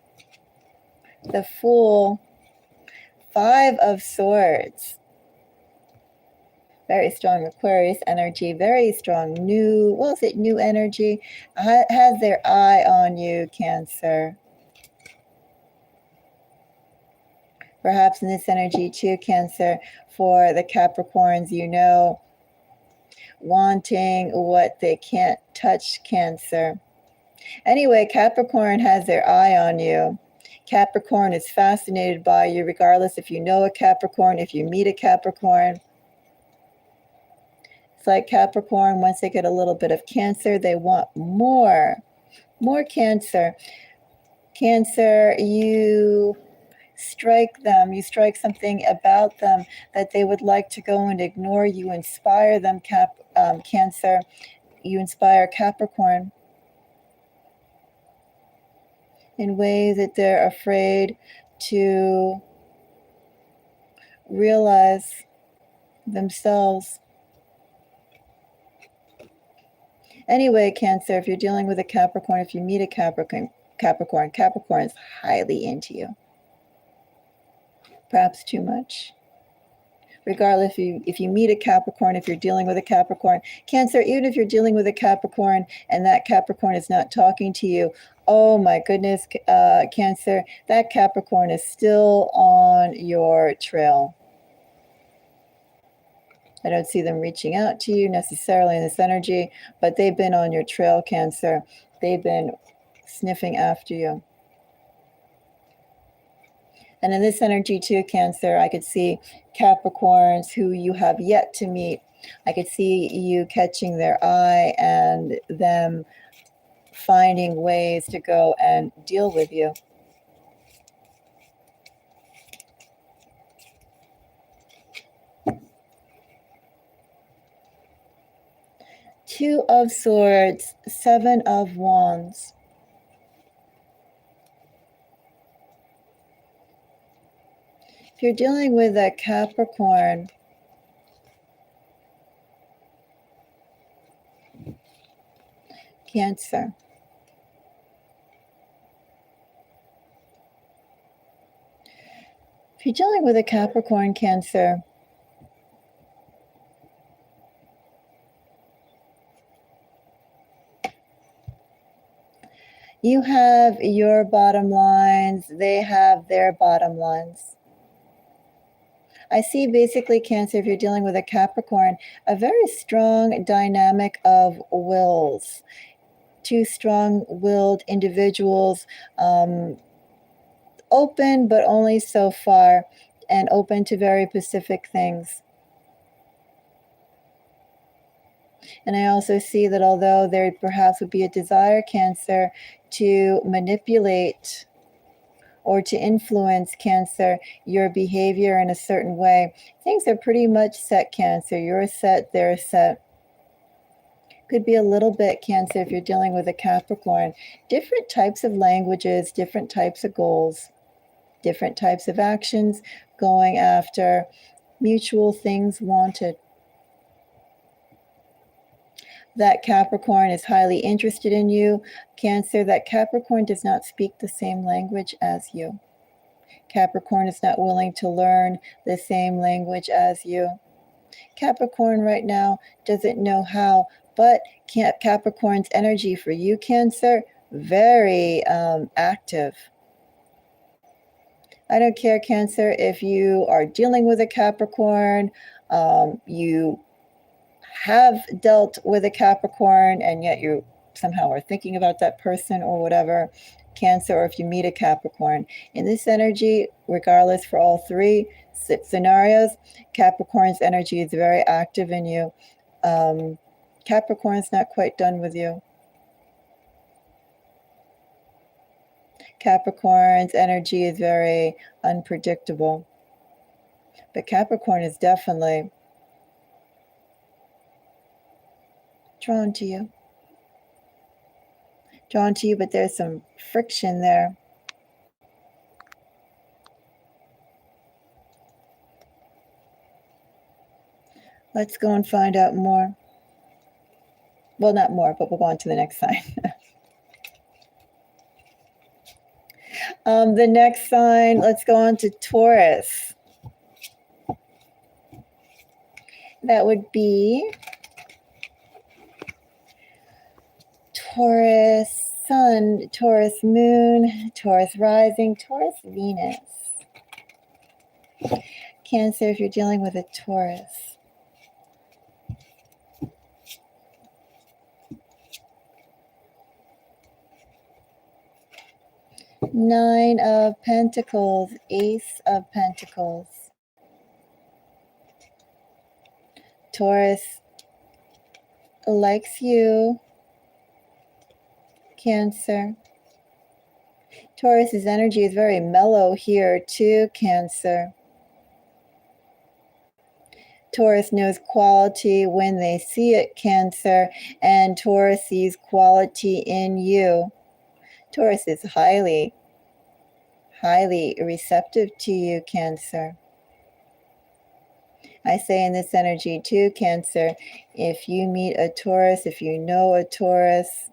The Fool, 5 of Swords. Very strong Aquarius energy, very strong new energy. Has their eye on you, Cancer. Perhaps in this energy too, Cancer, for the Capricorns, wanting what they can't touch, Cancer. Anyway, Capricorn has their eye on you. Capricorn is fascinated by you, regardless if you know a Capricorn, if you meet a Capricorn. It's like Capricorn, once they get a little bit of Cancer, they want more Cancer. Cancer, you strike them, you strike something about them that they would like to go and ignore. You inspire them, Cancer. You inspire Capricorn in ways that they're afraid to realize themselves. Anyway, Cancer, if you're dealing with a Capricorn, if you meet a Capricorn is highly into you. Perhaps too much. Regardless, if you meet a Capricorn, if you're dealing with a Capricorn, Cancer, even if you're dealing with a Capricorn and that Capricorn is not talking to you, oh my goodness, Cancer, that Capricorn is still on your trail. I don't see them reaching out to you necessarily in this energy, but they've been on your trail, Cancer. They've been sniffing after you. And in this energy too, Cancer, I could see Capricorns who you have yet to meet. I could see you catching their eye and them finding ways to go and deal with you. Two of Swords, 7 of Wands. If you're dealing with a Capricorn, Cancer, if you're dealing with a Capricorn, Cancer, you have your bottom lines, they have their bottom lines. I see basically, Cancer, if you're dealing with a Capricorn, a very strong dynamic of wills. Two strong-willed individuals, open but only so far, and open to very specific things. And I also see that although there perhaps would be a desire, Cancer, to manipulate or to influence, Cancer, your behavior in a certain way, things are pretty much set, Cancer. You're set, they're set. Could be a little bit, Cancer, if you're dealing with a Capricorn. Different types of languages, different types of goals, different types of actions, going after mutual things wanted. That Capricorn is highly interested in you. Cancer, that Capricorn does not speak the same language as you. Capricorn is not willing to learn the same language as you. Capricorn right now doesn't know how, but Capricorn's energy for you, Cancer, very active. I don't care, Cancer, if you are dealing with a Capricorn, you have dealt with a Capricorn, and yet you somehow are thinking about that person or whatever, Cancer, or if you meet a Capricorn. In this energy, regardless for all three scenarios, Capricorn's energy is very active in you. Capricorn's not quite done with you. Capricorn's energy is very unpredictable. But Capricorn is definitely drawn to you. Drawn to you, but there's some friction there. Let's go and find out more. Well, not more, but we'll go on to the next sign. The next sign, let's go on to Taurus. That would be Taurus Sun, Taurus Moon, Taurus Rising, Taurus Venus. Cancer, if you're dealing with a Taurus. Nine of Pentacles, Ace of Pentacles. Taurus likes you, Cancer. Taurus's energy is very mellow here too, Cancer. Taurus knows quality when they see it, Cancer, and Taurus sees quality in you. Taurus is highly receptive to you, Cancer. I say in this energy too, Cancer, if you meet a Taurus, if you know a Taurus,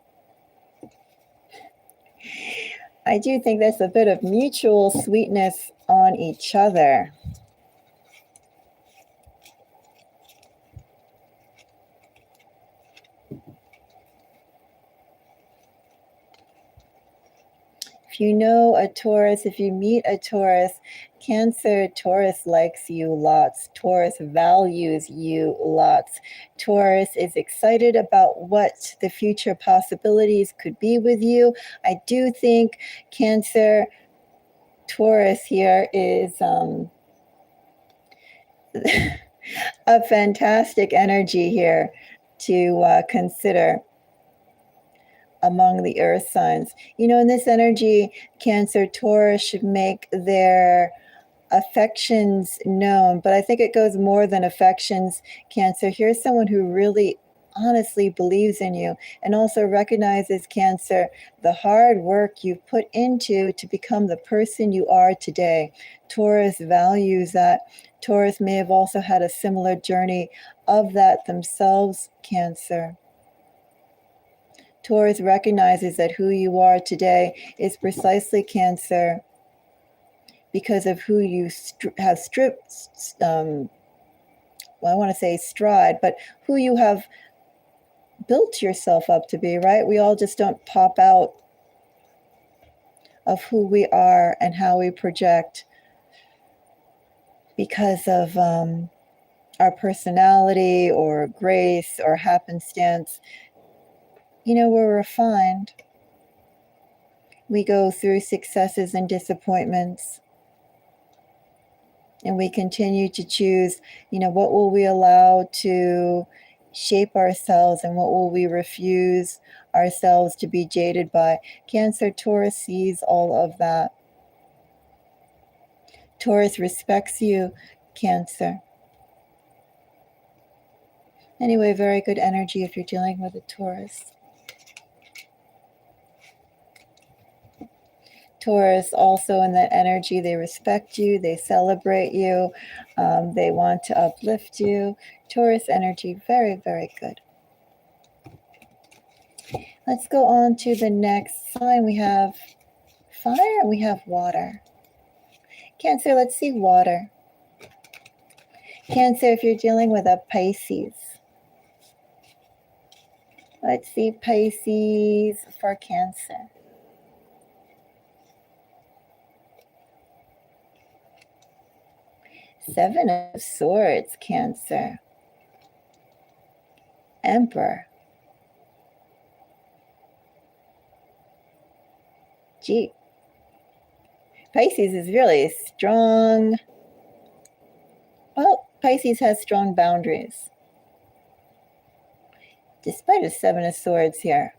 I do think there's a bit of mutual sweetness on each other. If you know a Taurus, if you meet a Taurus, Cancer, Taurus likes you lots. Taurus values you lots. Taurus is excited about what the future possibilities could be with you. I do think Cancer, Taurus here is a fantastic energy here to consider among the earth signs. You know, in this energy, Cancer, Taurus should make their affections known, but I think it goes more than affections, Cancer. Here's someone who really honestly believes in you and also recognizes, Cancer, the hard work you've put into to become the person you are today. Taurus values that. Taurus may have also had a similar journey of that themselves, Cancer. Taurus recognizes that who you are today is precisely, Cancer, because of who you have stripped, well, I want to say stride, but who you have built yourself up to be, right? We all just don't pop out of who we are and how we project. because of our personality or grace or happenstance, we're refined. We go through successes and disappointments, and we continue to choose, what will we allow to shape ourselves and what will we refuse ourselves to be jaded by. Cancer, Taurus sees all of that. Taurus respects you, Cancer. Anyway, very good energy if you're dealing with a Taurus. Taurus also in that energy, they respect you, they celebrate you, they want to uplift you. Taurus energy, very, very good. Let's go on to the next sign. We have fire and we have water. Cancer, let's see water. Cancer, if you're dealing with a Pisces. Let's see Pisces for Cancer. Seven of Swords, Cancer. Emperor. Gee. Pisces is really strong. Well, Pisces has strong boundaries. Despite a Seven of Swords here.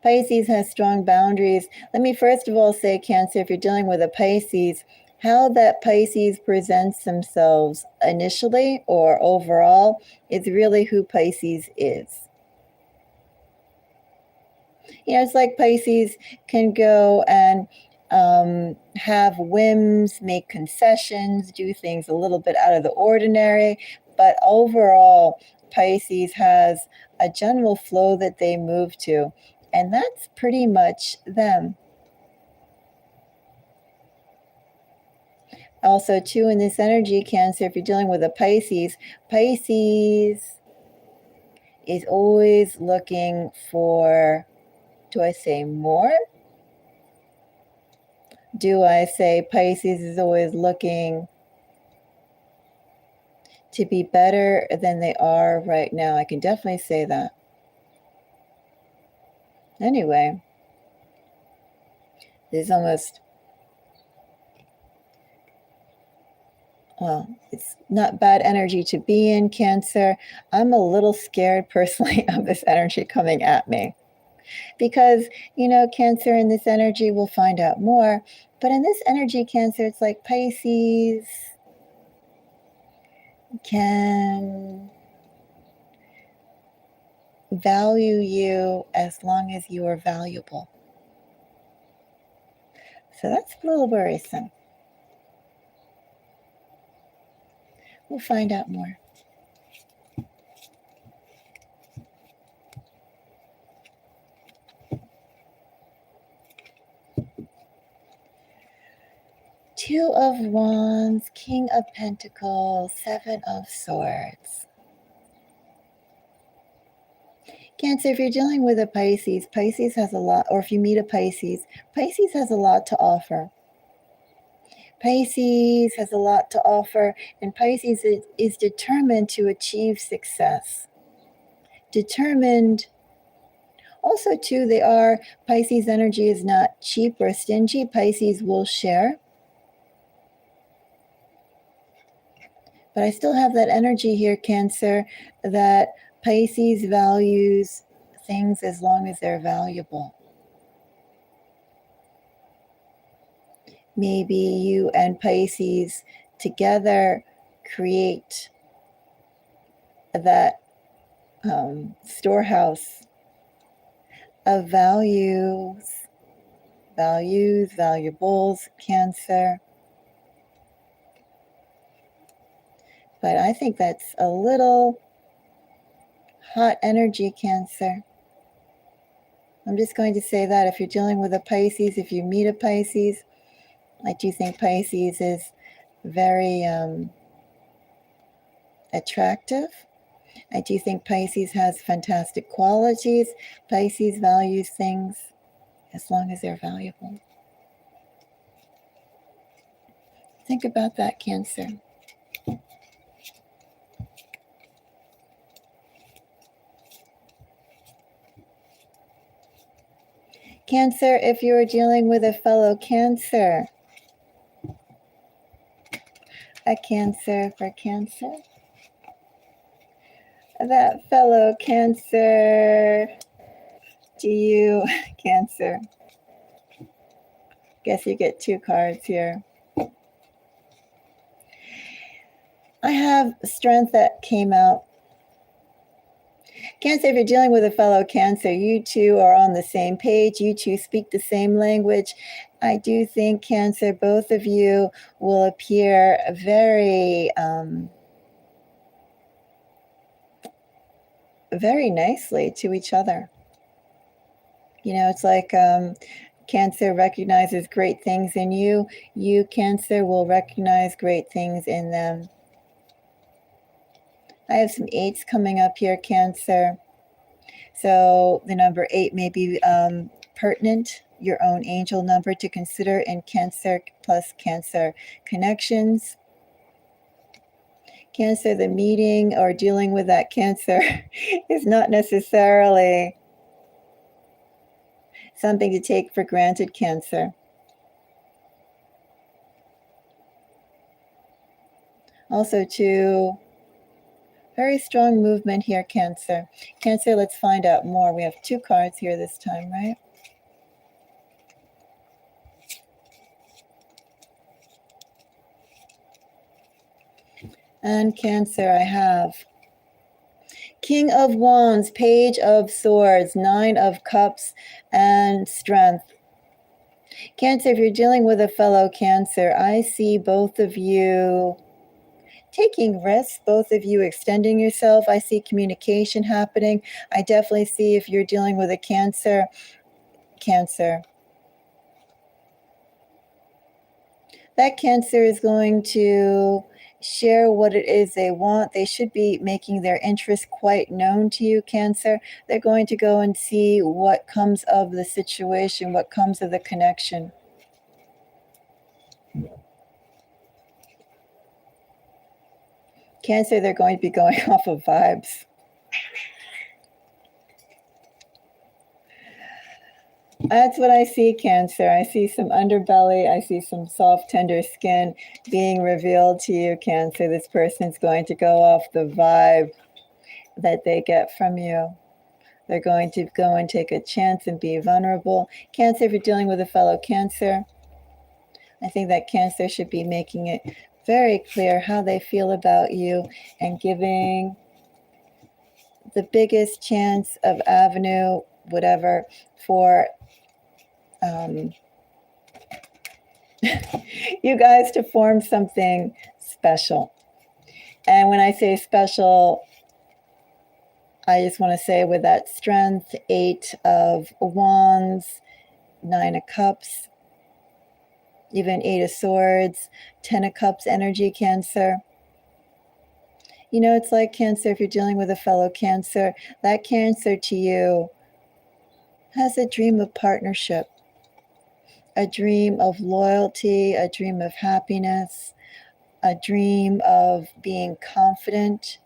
Pisces has strong boundaries. Let me first of all say, Cancer, if you're dealing with a Pisces, how that Pisces presents themselves initially or overall is really who Pisces is. It's like Pisces can go and have whims, make concessions, do things a little bit out of the ordinary, but overall, Pisces has a general flow that they move to. And that's pretty much them. Also, too, in this energy, Cancer, if you're dealing with a Pisces, Pisces is always looking for, do I say more? Do I say Pisces is always looking to be better than they are right now? I can definitely say that. Anyway, there's almost, well, it's not bad energy to be in, Cancer. I'm a little scared personally of this energy coming at me. Because, Cancer in this energy, we'll find out more. But in this energy, Cancer, it's like Pisces can value you as long as you are valuable. So that's a little worrisome. We'll find out more. Two of Wands, King of Pentacles, Seven of Swords. Cancer, if you're dealing with a Pisces, Pisces has a lot, or if you meet a Pisces, Pisces has a lot to offer. Pisces has a lot to offer, and Pisces is determined to achieve success. Determined. Also, too, Pisces energy is not cheap or stingy. Pisces will share. But I still have that energy here, Cancer, that Pisces values things as long as they're valuable. Maybe you and Pisces together create that storehouse of valuables, Cancer. But I think that's a little hot energy, Cancer. I'm just going to say that if you're dealing with a Pisces, if you meet a Pisces, I do think Pisces is very attractive. I do think Pisces has fantastic qualities. Pisces values things as long as they're valuable. Think about that, Cancer. Cancer, if you are dealing with a fellow Cancer, a Cancer for Cancer. That fellow Cancer, to you, Cancer. Guess you get 2 cards here. I have strength that came out. Cancer, if you're dealing with a fellow Cancer, you two are on the same page. You two speak the same language. I do think, Cancer, both of you will appear very, very nicely to each other. You know, it's like Cancer recognizes great things in you. You, Cancer, will recognize great things in them. I have some 8s coming up here, Cancer. So the number 8 may be pertinent, your own angel number to consider in Cancer plus Cancer connections. Cancer, the meeting or dealing with that Cancer is not necessarily something to take for granted, Cancer. Also, too, very strong movement here, Cancer. Cancer, let's find out more. We have 2 cards here this time, right? And Cancer, I have King of Wands, Page of Swords, 9 of Cups, and Strength. Cancer, if you're dealing with a fellow Cancer, I see both of you taking risks, both of you extending yourself. I see communication happening. I definitely see, if you're dealing with a Cancer, that Cancer is going to share what it is they want. They should be making their interests quite known to you, Cancer. They're going to go and see what comes of the situation, what comes of the connection. Cancer, they're going to be going off of vibes. That's what I see, Cancer. I see some underbelly. I see some soft, tender skin being revealed to you, Cancer. This person's going to go off the vibe that they get from you. They're going to go and take a chance and be vulnerable. Cancer, if you're dealing with a fellow Cancer, I think that Cancer should be making it very clear how they feel about you and giving the biggest chance of avenue, whatever, for you guys to form something special. And when I say special, I just want to say, with that strength, 8 of Wands, 9 of Cups, even 8 of Swords, 10 of Cups energy, Cancer. You know, it's like, Cancer, if you're dealing with a fellow Cancer, that Cancer to you has a dream of partnership, a dream of loyalty, a dream of happiness, a dream of being confident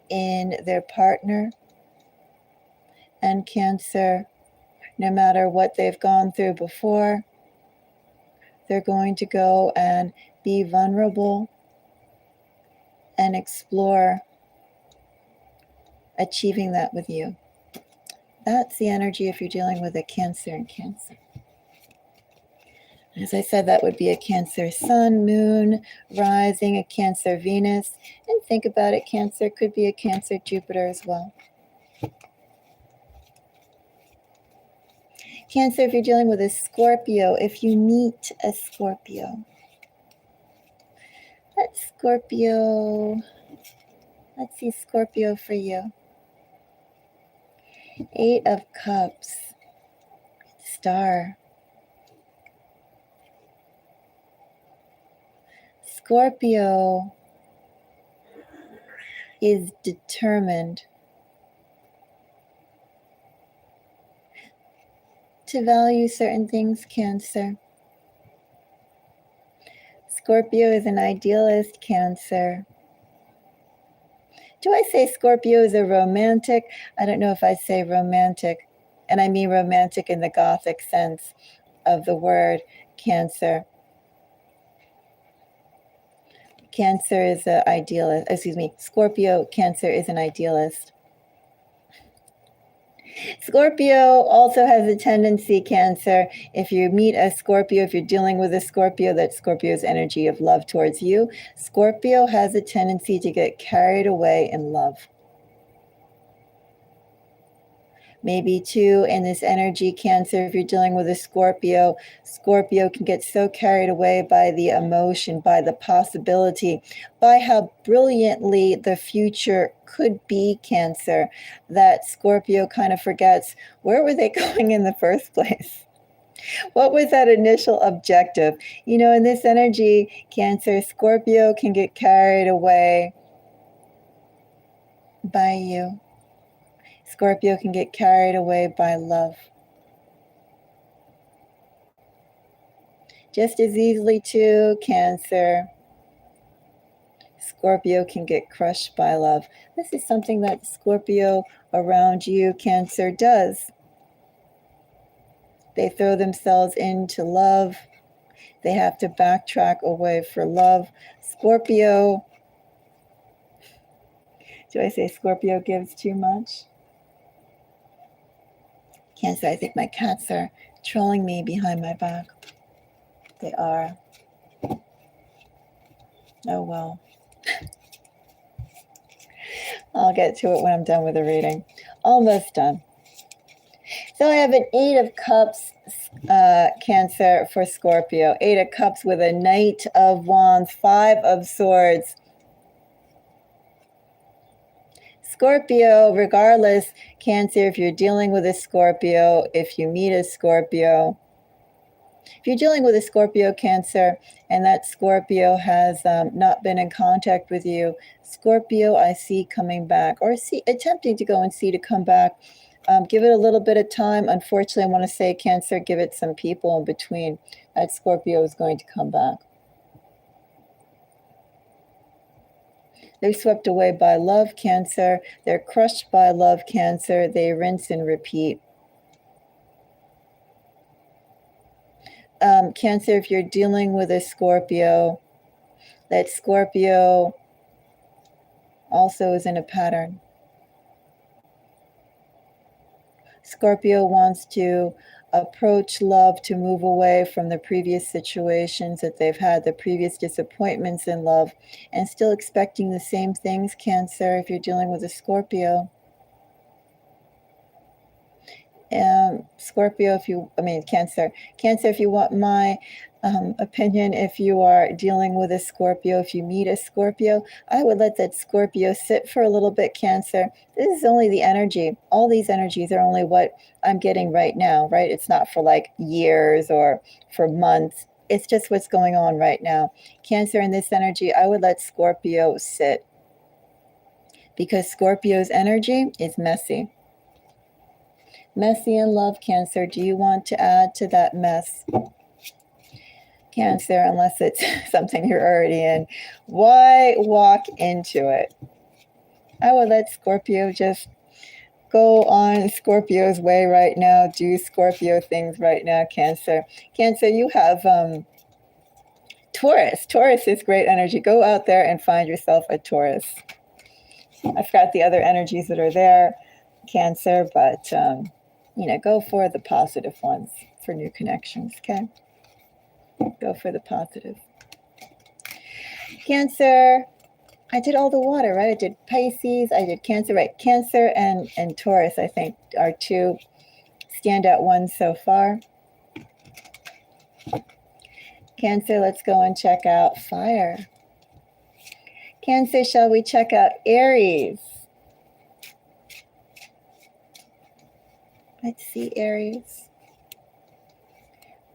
in their partner. And Cancer, no matter what they've gone through before, they're going to go and be vulnerable and explore achieving that with you. That's the energy if you're dealing with a Cancer and Cancer. As I said, that would be a Cancer Sun, Moon, rising, a Cancer Venus. And think about it, Cancer could be a Cancer Jupiter as well. Cancer, if you're dealing with a Scorpio, if you meet a Scorpio, let's see Scorpio for you. 8 of Cups, Star. Scorpio is determined to value certain things, Cancer. Scorpio is an idealist, Cancer. Do I say Scorpio is a romantic? I don't know if I say romantic, and I mean romantic in the Gothic sense of the word, Cancer. Cancer is an idealist, Scorpio, Cancer is an idealist. Scorpio also has a tendency, Cancer, if you meet a Scorpio, if you're dealing with a Scorpio, that's Scorpio's energy of love towards you. Scorpio has a tendency to get carried away in love. Maybe too, in this energy, Cancer, if you're dealing with a Scorpio, Scorpio can get so carried away by the emotion, by the possibility, by how brilliantly the future could be, Cancer, that Scorpio kind of forgets, where were they going in the first place? What was that initial objective? You know, in this energy, Cancer, Scorpio can get carried away by you. Scorpio can get carried away by love. Just as easily too, Cancer, Scorpio can get crushed by love. This is something that Scorpio around you, Cancer, does. They throw themselves into love. They have to backtrack away for love. Scorpio, do I say Scorpio gives too much? Cancer, I think my cats are trolling me behind my back. They are. Oh well. I'll get to it when I'm done with the reading. Almost done. So I have an 8 of Cups, Cancer, for Scorpio. 8 of Cups with a Knight of Wands, 5 of Swords. Scorpio, regardless, Cancer, if you're dealing with a Scorpio, if you meet a Scorpio, if you're dealing with a Scorpio, Cancer, and that Scorpio has not been in contact with you, Scorpio, I see coming back, or attempting to go and see to come back. Give it a little bit of time. Unfortunately, I want to say, Cancer, give it some people in between. That Scorpio is going to come back. They're swept away by love, Cancer. They're crushed by love, Cancer. They rinse and repeat. Cancer, if you're dealing with a Scorpio, that Scorpio also is in a pattern. Scorpio wants to approach love, to move away from the previous situations that they've had, the previous disappointments in love, and still expecting the same things, Cancer, if you're dealing with a Scorpio. Cancer, if you want my opinion, if you are dealing with a Scorpio, if you meet a Scorpio, I would let that Scorpio sit for a little bit, Cancer. This is only the energy. All these energies are only what I'm getting right now, right? It's not for like years or for months. It's just what's going on right now. Cancer, in this energy, I would let Scorpio sit, because Scorpio's energy is messy. Messy in love, Cancer. Do you want to add to that mess? Cancer, unless it's something you're already in. Why walk into it? I would let Scorpio just go on Scorpio's way right now. Do Scorpio things right now, Cancer. Cancer, you have Taurus. Taurus is great energy. Go out there and find yourself a Taurus. I forgot the other energies that are there, Cancer, but go for the positive ones for new connections, okay? Go for the positive. Cancer, I did all the water, right? I did Pisces, I did Cancer, right? Cancer and Taurus, I think, are two standout ones so far. Cancer, let's go and check out fire. Cancer, shall we check out Aries? Let's see Aries.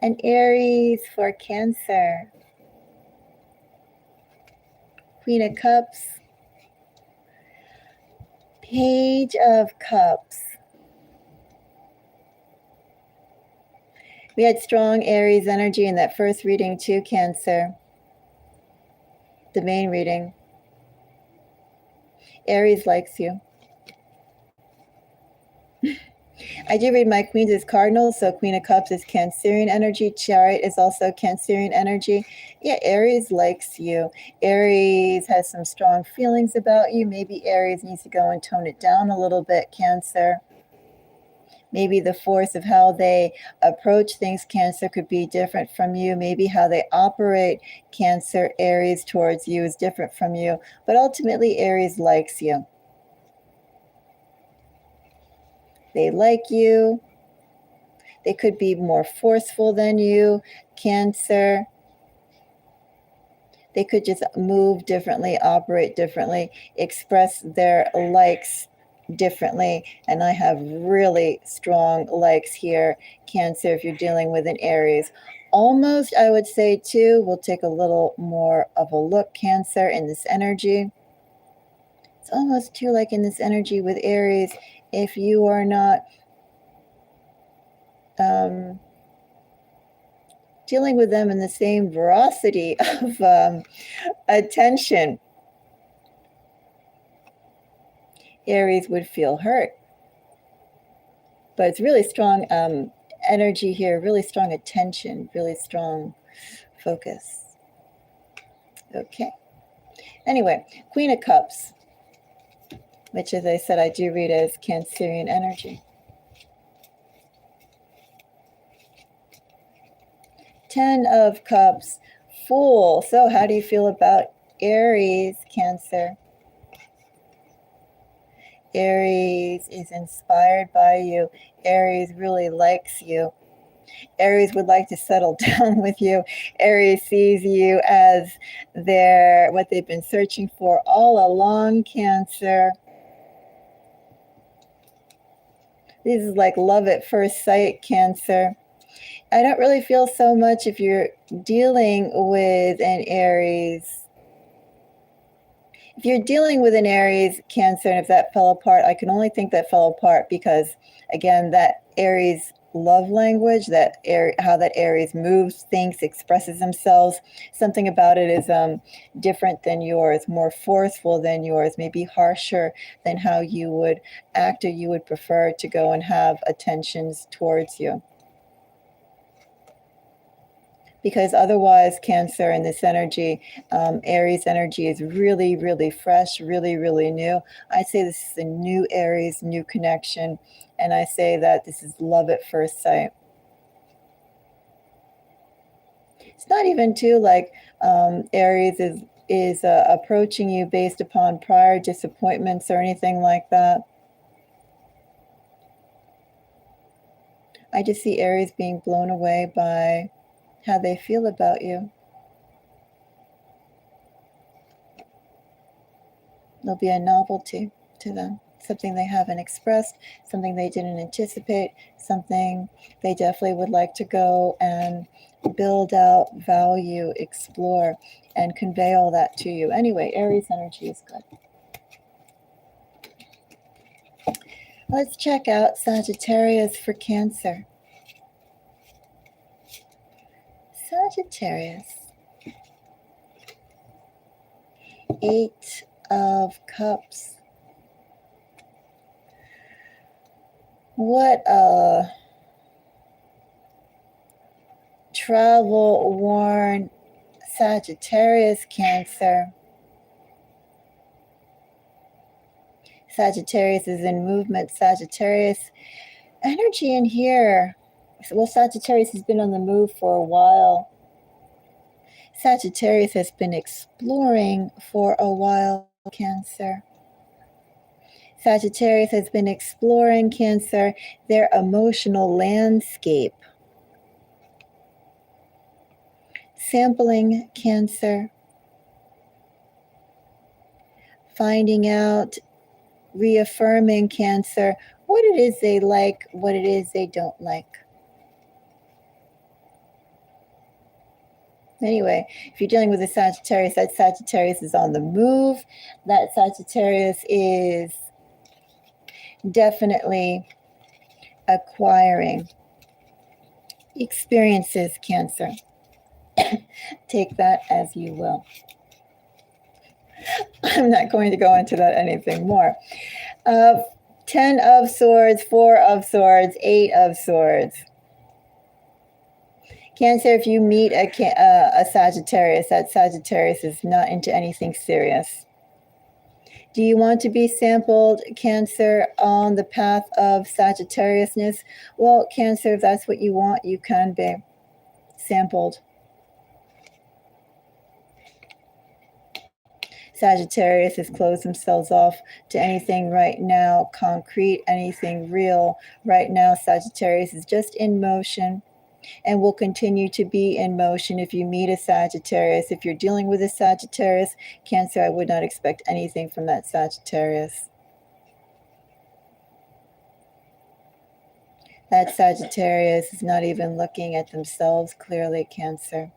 And Aries for Cancer. Queen of Cups. Page of Cups. We had strong Aries energy in that first reading too, Cancer. the main reading. Aries likes you. I do read my queens as cardinals, so Queen of Cups is Cancerian energy. Chariot is also Cancerian energy. Yeah, Aries likes you. Aries has some strong feelings about you. Maybe Aries needs to go and tone it down a little bit, Cancer. Maybe the force of how they approach things, Cancer, could be different from you. Maybe how they operate, Cancer, Aries, towards you is different from you. But ultimately, Aries likes you. They like you. They could be more forceful than you, Cancer. They could just move differently, operate differently, express their likes differently. And I have really strong likes here, Cancer, if you're dealing with an Aries. Almost, I would say, too, we'll take a little more of a look, Cancer, in this energy. It's almost, too, like in this energy with Aries, if you are not dealing with them in the same veracity of attention, Aries would feel hurt. But it's really strong energy here, really strong attention, really strong focus. Okay. Anyway, Queen of Cups, which, as I said, I do read as Cancerian energy. 10 of Cups, Fool. So how do you feel about Aries, Cancer? Aries is inspired by you. Aries really likes you. Aries would like to settle down with you. Aries sees you as what they've been searching for all along, Cancer. This is like love at first sight, Cancer. I don't really feel so much if you're dealing with an Aries. If you're dealing with an Aries, Cancer, and if that fell apart, I can only think that fell apart because, again, that Aries love language, how that Aries moves, thinks, expresses themselves, something about it is different than yours, more forceful than yours, maybe harsher than how you would act or you would prefer to go and have attentions towards you. Because otherwise, Cancer, in this energy, Aries energy is really, really fresh, really, really new. I say this is a new Aries, new connection, and I say that this is love at first sight. It's not even too like Aries is approaching you based upon prior disappointments or anything like that. I just see Aries being blown away by how they feel about you. There'll be a novelty to them, something they haven't expressed, something they didn't anticipate, something they definitely would like to go and build out, value, explore, and convey all that to you. Anyway, Aries energy is good. Let's check out Sagittarius for Cancer. Sagittarius. 8 of Cups. What a travel-worn Sagittarius, Cancer. Sagittarius is in movement. Sagittarius energy in here. Well, Sagittarius has been on the move for a while. Sagittarius has been exploring for a while, Cancer. Sagittarius has been exploring, Cancer, their emotional landscape. Sampling, Cancer. Finding out, reaffirming, Cancer, what it is they like, what it is they don't like. Anyway, if you're dealing with a Sagittarius, that Sagittarius is on the move. That Sagittarius is definitely acquiring experiences, Cancer. Take that as you will. I'm not going to go into that anything more. 10 of Swords, 4 of Swords, 8 of Swords. Cancer, if you meet a Sagittarius, that Sagittarius is not into anything serious. Do you want to be sampled, Cancer, on the path of Sagittariusness? Well, Cancer, if that's what you want, you can be sampled. Sagittarius has closed themselves off to anything right now concrete, anything real. Right now, Sagittarius is just in motion and will continue to be in motion if you meet a Sagittarius. If you're dealing with a Sagittarius, Cancer, I would not expect anything from that Sagittarius. That Sagittarius is not even looking at themselves clearly, Cancer.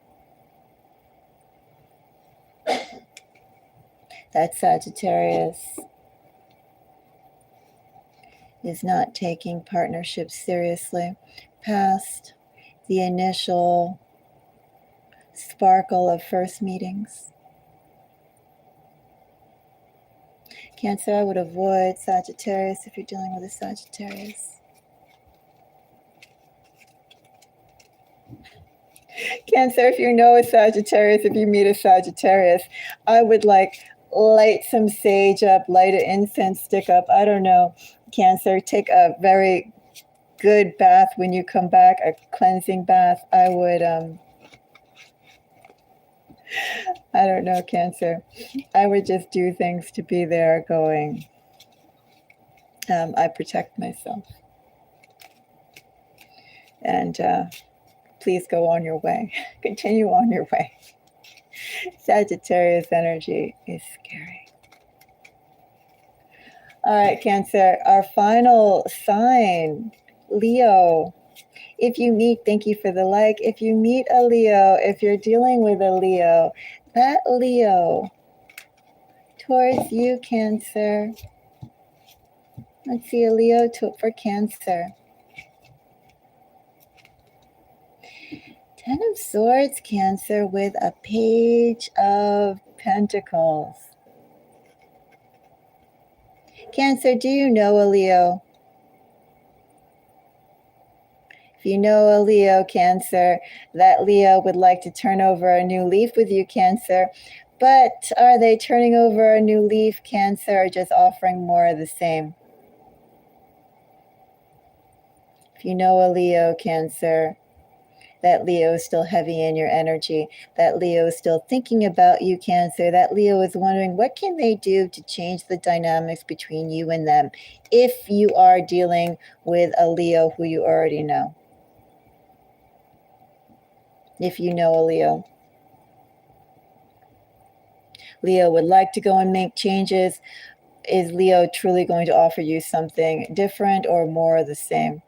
That Sagittarius is not taking partnerships seriously past the initial sparkle of first meetings. Cancer, I would avoid Sagittarius if you're dealing with a Sagittarius. Cancer, if you know a Sagittarius, if you meet a Sagittarius, I would light some sage up, light an incense stick up. I don't know, Cancer, take a very good bath when you come back, a cleansing bath. I would, I don't know, Cancer. I would just do things to be there going, I protect myself. And please go on your way. Continue on your way. Sagittarius energy is scary. All right, Cancer, our final sign, Leo. If you meet, thank you for the like. If you meet a Leo, if you're dealing with a Leo, that Leo towards you, Cancer. Let's see a Leo for Cancer. 10 of Swords, Cancer, with a Page of Pentacles. Cancer, do you know a Leo? If you know a Leo, Cancer, that Leo would like to turn over a new leaf with you, Cancer. But are they turning over a new leaf, Cancer, or just offering more of the same? If you know a Leo, Cancer, that Leo is still heavy in your energy. That Leo is still thinking about you, Cancer. That Leo is wondering, what can they do to change the dynamics between you and them if you are dealing with a Leo who you already know? If you know a Leo. Leo would like to go and make changes. Is Leo truly going to offer you something different or more of the same?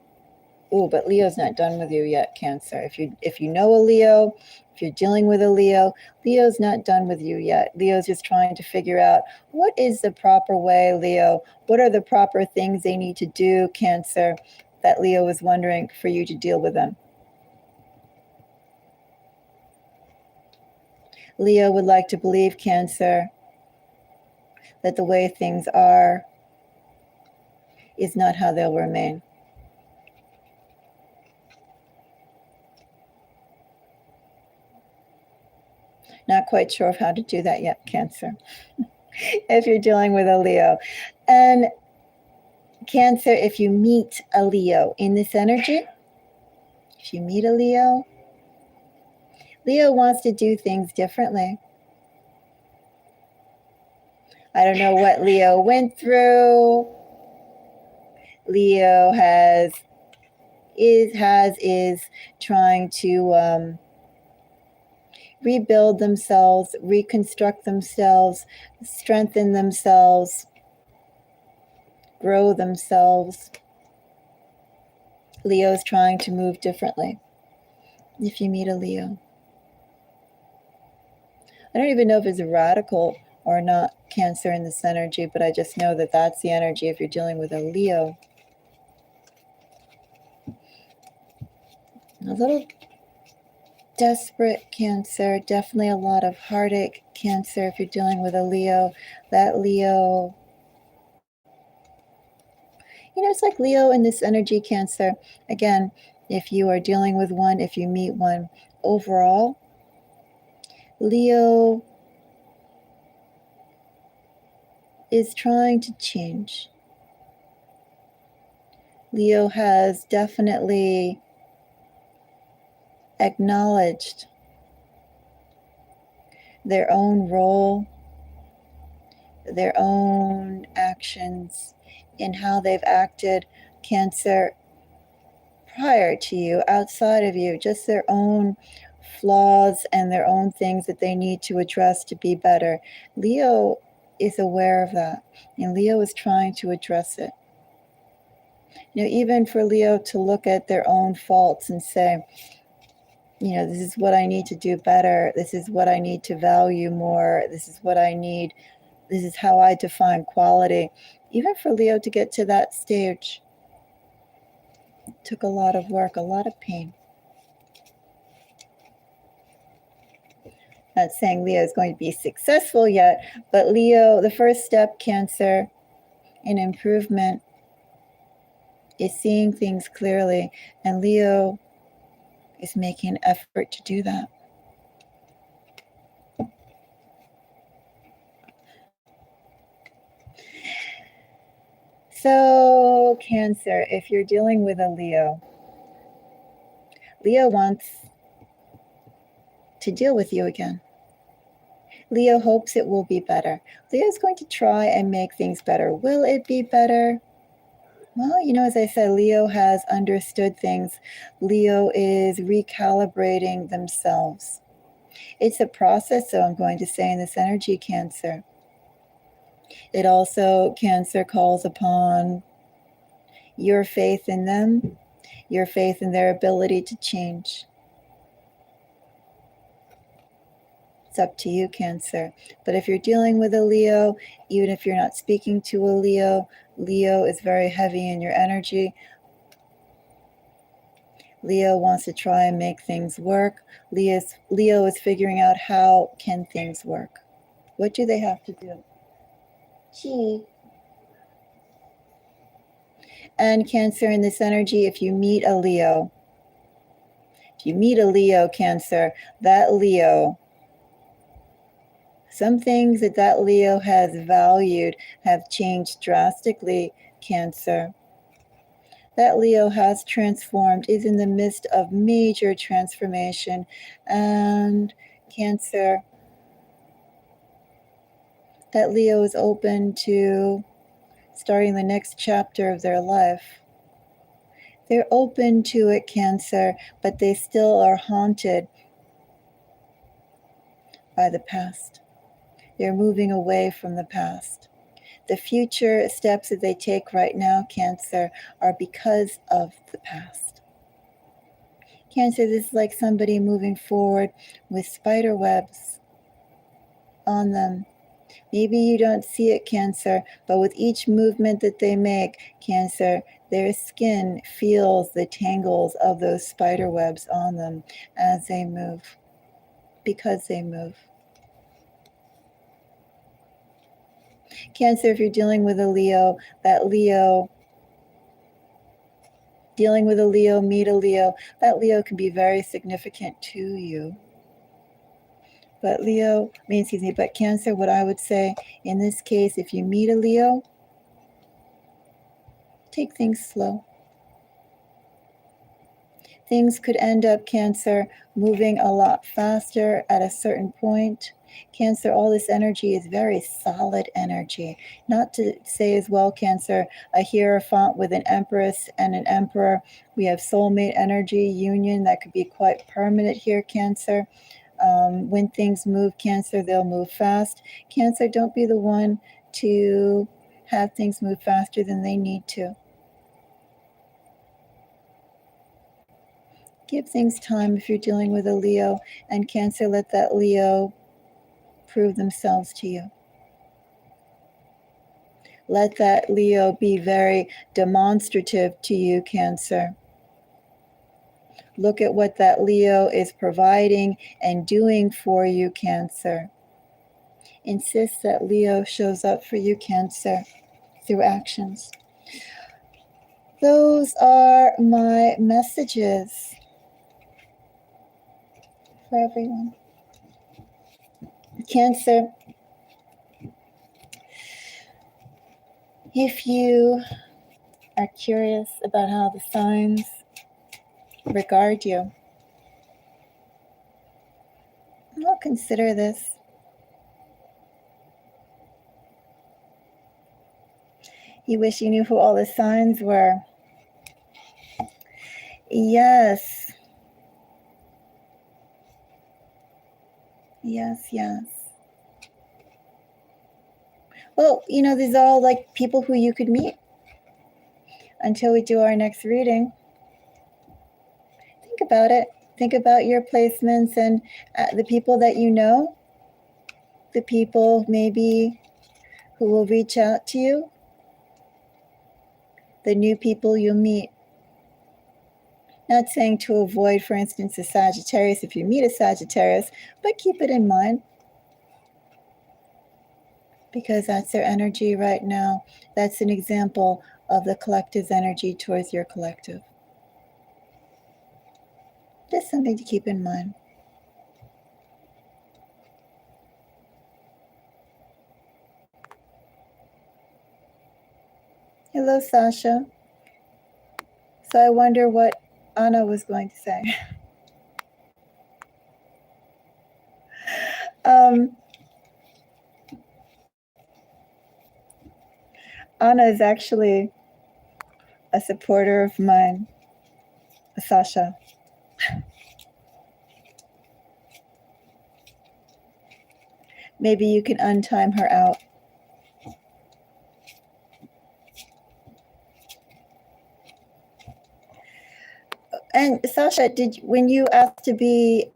Ooh, but Leo's not done with you yet, Cancer. If you know a Leo, if you're dealing with a Leo, Leo's not done with you yet. Leo's just trying to figure out, what is the proper way, Leo? What are the proper things they need to do, Cancer? That Leo is wondering for you to deal with them. Leo would like to believe, Cancer, that the way things are is not how they'll remain. Not quite sure of how to do that yet, Cancer, if you're dealing with a Leo. And Cancer, if you meet a Leo in this energy, if you meet a Leo, Leo wants to do things differently. I don't know what Leo went through. Leo is trying to rebuild themselves, reconstruct themselves, strengthen themselves, grow themselves. Leo is trying to move differently. If you meet a Leo, I don't even know if it's radical or not, Cancer, in this energy, but I just know that that's the energy if you're dealing with a Leo. A little Desperate, Cancer. Definitely a lot of heartache, Cancer. If you're dealing with a Leo, that Leo, it's like Leo in this energy, Cancer. Again, if you are dealing with one, if you meet one, overall, Leo is trying to change. Leo has definitely acknowledged their own role, their own actions, in how they've acted, Cancer, prior to you, outside of you, just their own flaws and their own things that they need to address to be better. Leo is aware of that, and Leo is trying to address it. Even for Leo to look at their own faults and say, this is what I need to do better. This is what I need to value more. This is what I need. This is how I define quality. Even for Leo to get to that stage took a lot of work, a lot of pain. Not saying Leo is going to be successful yet, but Leo, the first step, Cancer, in improvement is seeing things clearly, and Leo is making an effort to do that. So, Cancer, if you're dealing with a Leo, Leo wants to deal with you again. Leo hopes it will be better. Leo's going to try and make things better. Will it be better? Well, as I said, Leo has understood things. Leo is recalibrating themselves. It's a process, so I'm going to say, in this energy, Cancer. It also, Cancer, calls upon your faith in them, your faith in their ability to change. It's up to you, Cancer. But if you're dealing with a Leo, even if you're not speaking to a Leo, Leo is very heavy in your energy. Leo wants to try and make things work. Leo is figuring out, how can things work? What do they have to do? And Cancer, in this energy, if you meet a Leo, Cancer, that Leo, some things that Leo has valued have changed drastically, Cancer. That Leo has transformed, is in the midst of major transformation. And Cancer, that Leo is open to starting the next chapter of their life. They're open to it, Cancer, but they still are haunted by the past. They're moving away from the past. The future steps that they take right now, Cancer, are because of the past. Cancer, this is like somebody moving forward with spider webs on them. Maybe you don't see it, Cancer, but with each movement that they make, Cancer, their skin feels the tangles of those spider webs on them as they move, because they move. Cancer, if you're dealing with a Leo, that Leo, dealing with a Leo, meet a Leo, that Leo can be very significant to you. But but Cancer, what I would say in this case, if you meet a Leo, take things slow. Things could end up, Cancer, moving a lot faster at a certain point. Cancer, all this energy is very solid energy. Not to say as well, Cancer, a Hierophant with an Empress and an Emperor. We have soulmate energy, union that could be quite permanent here, Cancer. When things move, Cancer, they'll move fast. Cancer, don't be the one to have things move faster than they need to. Give things time if you're dealing with a Leo, and Cancer, let that Leo prove themselves to you. Let that Leo be very demonstrative to you, Cancer. Look at what that Leo is providing and doing for you, Cancer. Insist that Leo shows up for you, Cancer, through actions. Those are my messages for everyone. Cancer, if you are curious about how the signs regard you, well, consider this. You wish you knew who all the signs were. Yes. Yes, yes. Well, you know, these are all like people who you could meet until we do our next reading. Think about it. Think about your placements and the people that you know, the people maybe who will reach out to you, the new people you'll meet. Not saying to avoid, for instance, a Sagittarius if you meet a Sagittarius, but keep it in mind because that's their energy right now. That's an example of the collective's energy towards your collective. Just something to keep in mind. Hello, Sasha. So I wonder what Anna was going to say. Anna is actually a supporter of mine, Sasha. Maybe you can untime her out. And Sasha, when you asked to be